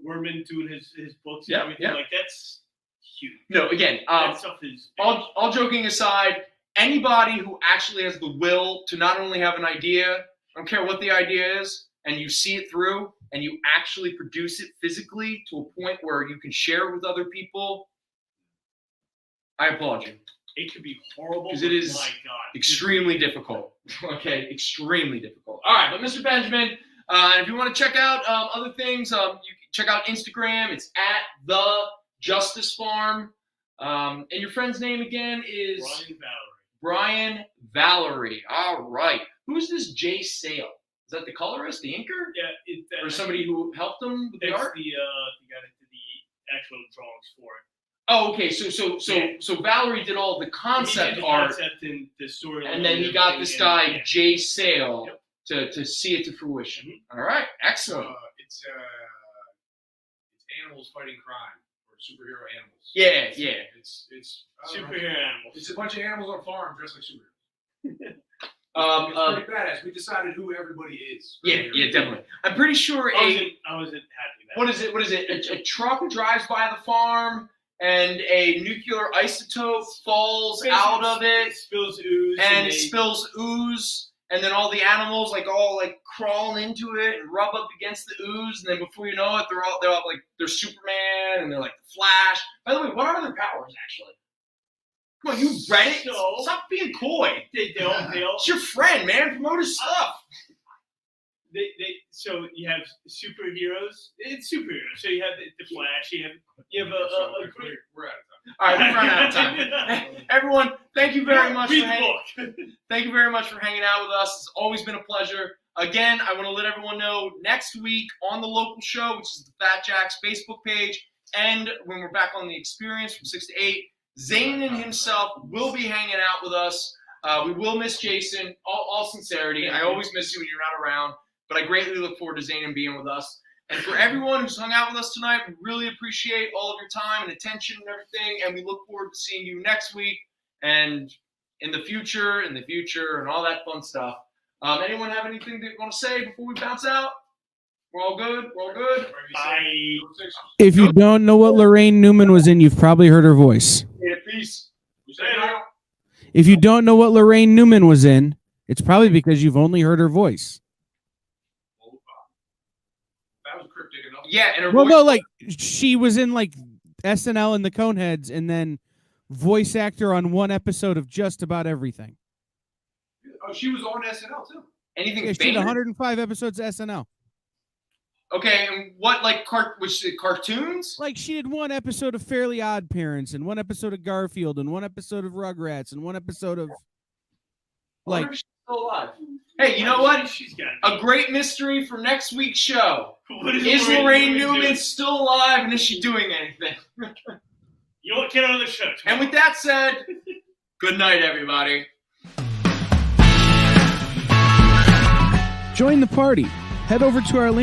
Werman doing his books and everything like that's huge. No, again, that stuff is all joking aside, anybody who actually has the will to not only have an idea, I don't care what the idea is, and you see it through and you actually produce it physically to a point where you can share it with other people, I applaud you. It could be horrible. Because it is my God. extremely difficult. Okay, extremely difficult. All right, but Mr. Benjamin, if you want to check out other things, you can check out Instagram. It's at the Justice Farm. And your friend's name again is Brian Valerie. All right. Who's this Jay Sale? Is that the colorist, the inker? Yeah. Or somebody who helped him with the art? The guy that did the actual drawings for it. Oh, okay. So Valerie did all the concept art, and the story, and then he got this guy Jay Sale to see it to fruition. All right, excellent. It's animals fighting crime or superhero animals. Yeah. It's superhero animals. It's a bunch of animals on a farm dressed like superheroes. It's pretty badass. We decided who everybody is. Yeah, definitely. I'm pretty sure I wasn't happy. What is it? A truck drives by the farm, and a nuclear isotope falls out of it, spills ooze, and it spills ooze, and then all the animals all crawl into it and rub up against the ooze, and then before you know it, they're Superman and they're like the Flash. By the way, what are their powers actually? Come on, you read it? Stop being coy. They all. It's your friend, man. Promote his stuff. So you have superheroes. It's superheroes. So you have the Flash. You have a great. We're out of time. All right, we've run out of time. Everyone, thank you very much for thank you very much for hanging out with us. It's always been a pleasure. Again, I want to let everyone know next week on the local show, which is the Fat Jacks Facebook page, and when we're back on the Experience from 6 to 8, Zayn himself will be hanging out with us. We will miss Jason. All sincerity. I always miss you when you're not around. But I greatly look forward to Zayn being with us. And for everyone who's hung out with us tonight, we really appreciate all of your time and attention and everything. And we look forward to seeing you next week and in the future, and all that fun stuff. Anyone have anything they want to say before we bounce out? We're all good? Bye. If you don't know what Lorraine Newman was in, you've probably heard her voice. Peace. If you don't know what Lorraine Newman was in, it's probably because you've only heard her voice. That was cryptic enough. Yeah, and her Well, voice. no, she was in SNL and the Coneheads, and then voice actor on one episode of just about everything. Oh, she was on SNL too. Anything Yeah, she did famous? 105 episodes of SNL. Okay, and what cartoons? She did one episode of Fairly Odd Parents, and one episode of Garfield, and one episode of Rugrats, and one episode of I wonder if she's still alive. Hey, you know what? A great mystery for next week's show. Is Lorraine Newman still alive, and is she doing anything? You know what? Get on the show. And with that said, good night, everybody. Join the party. Head over to our link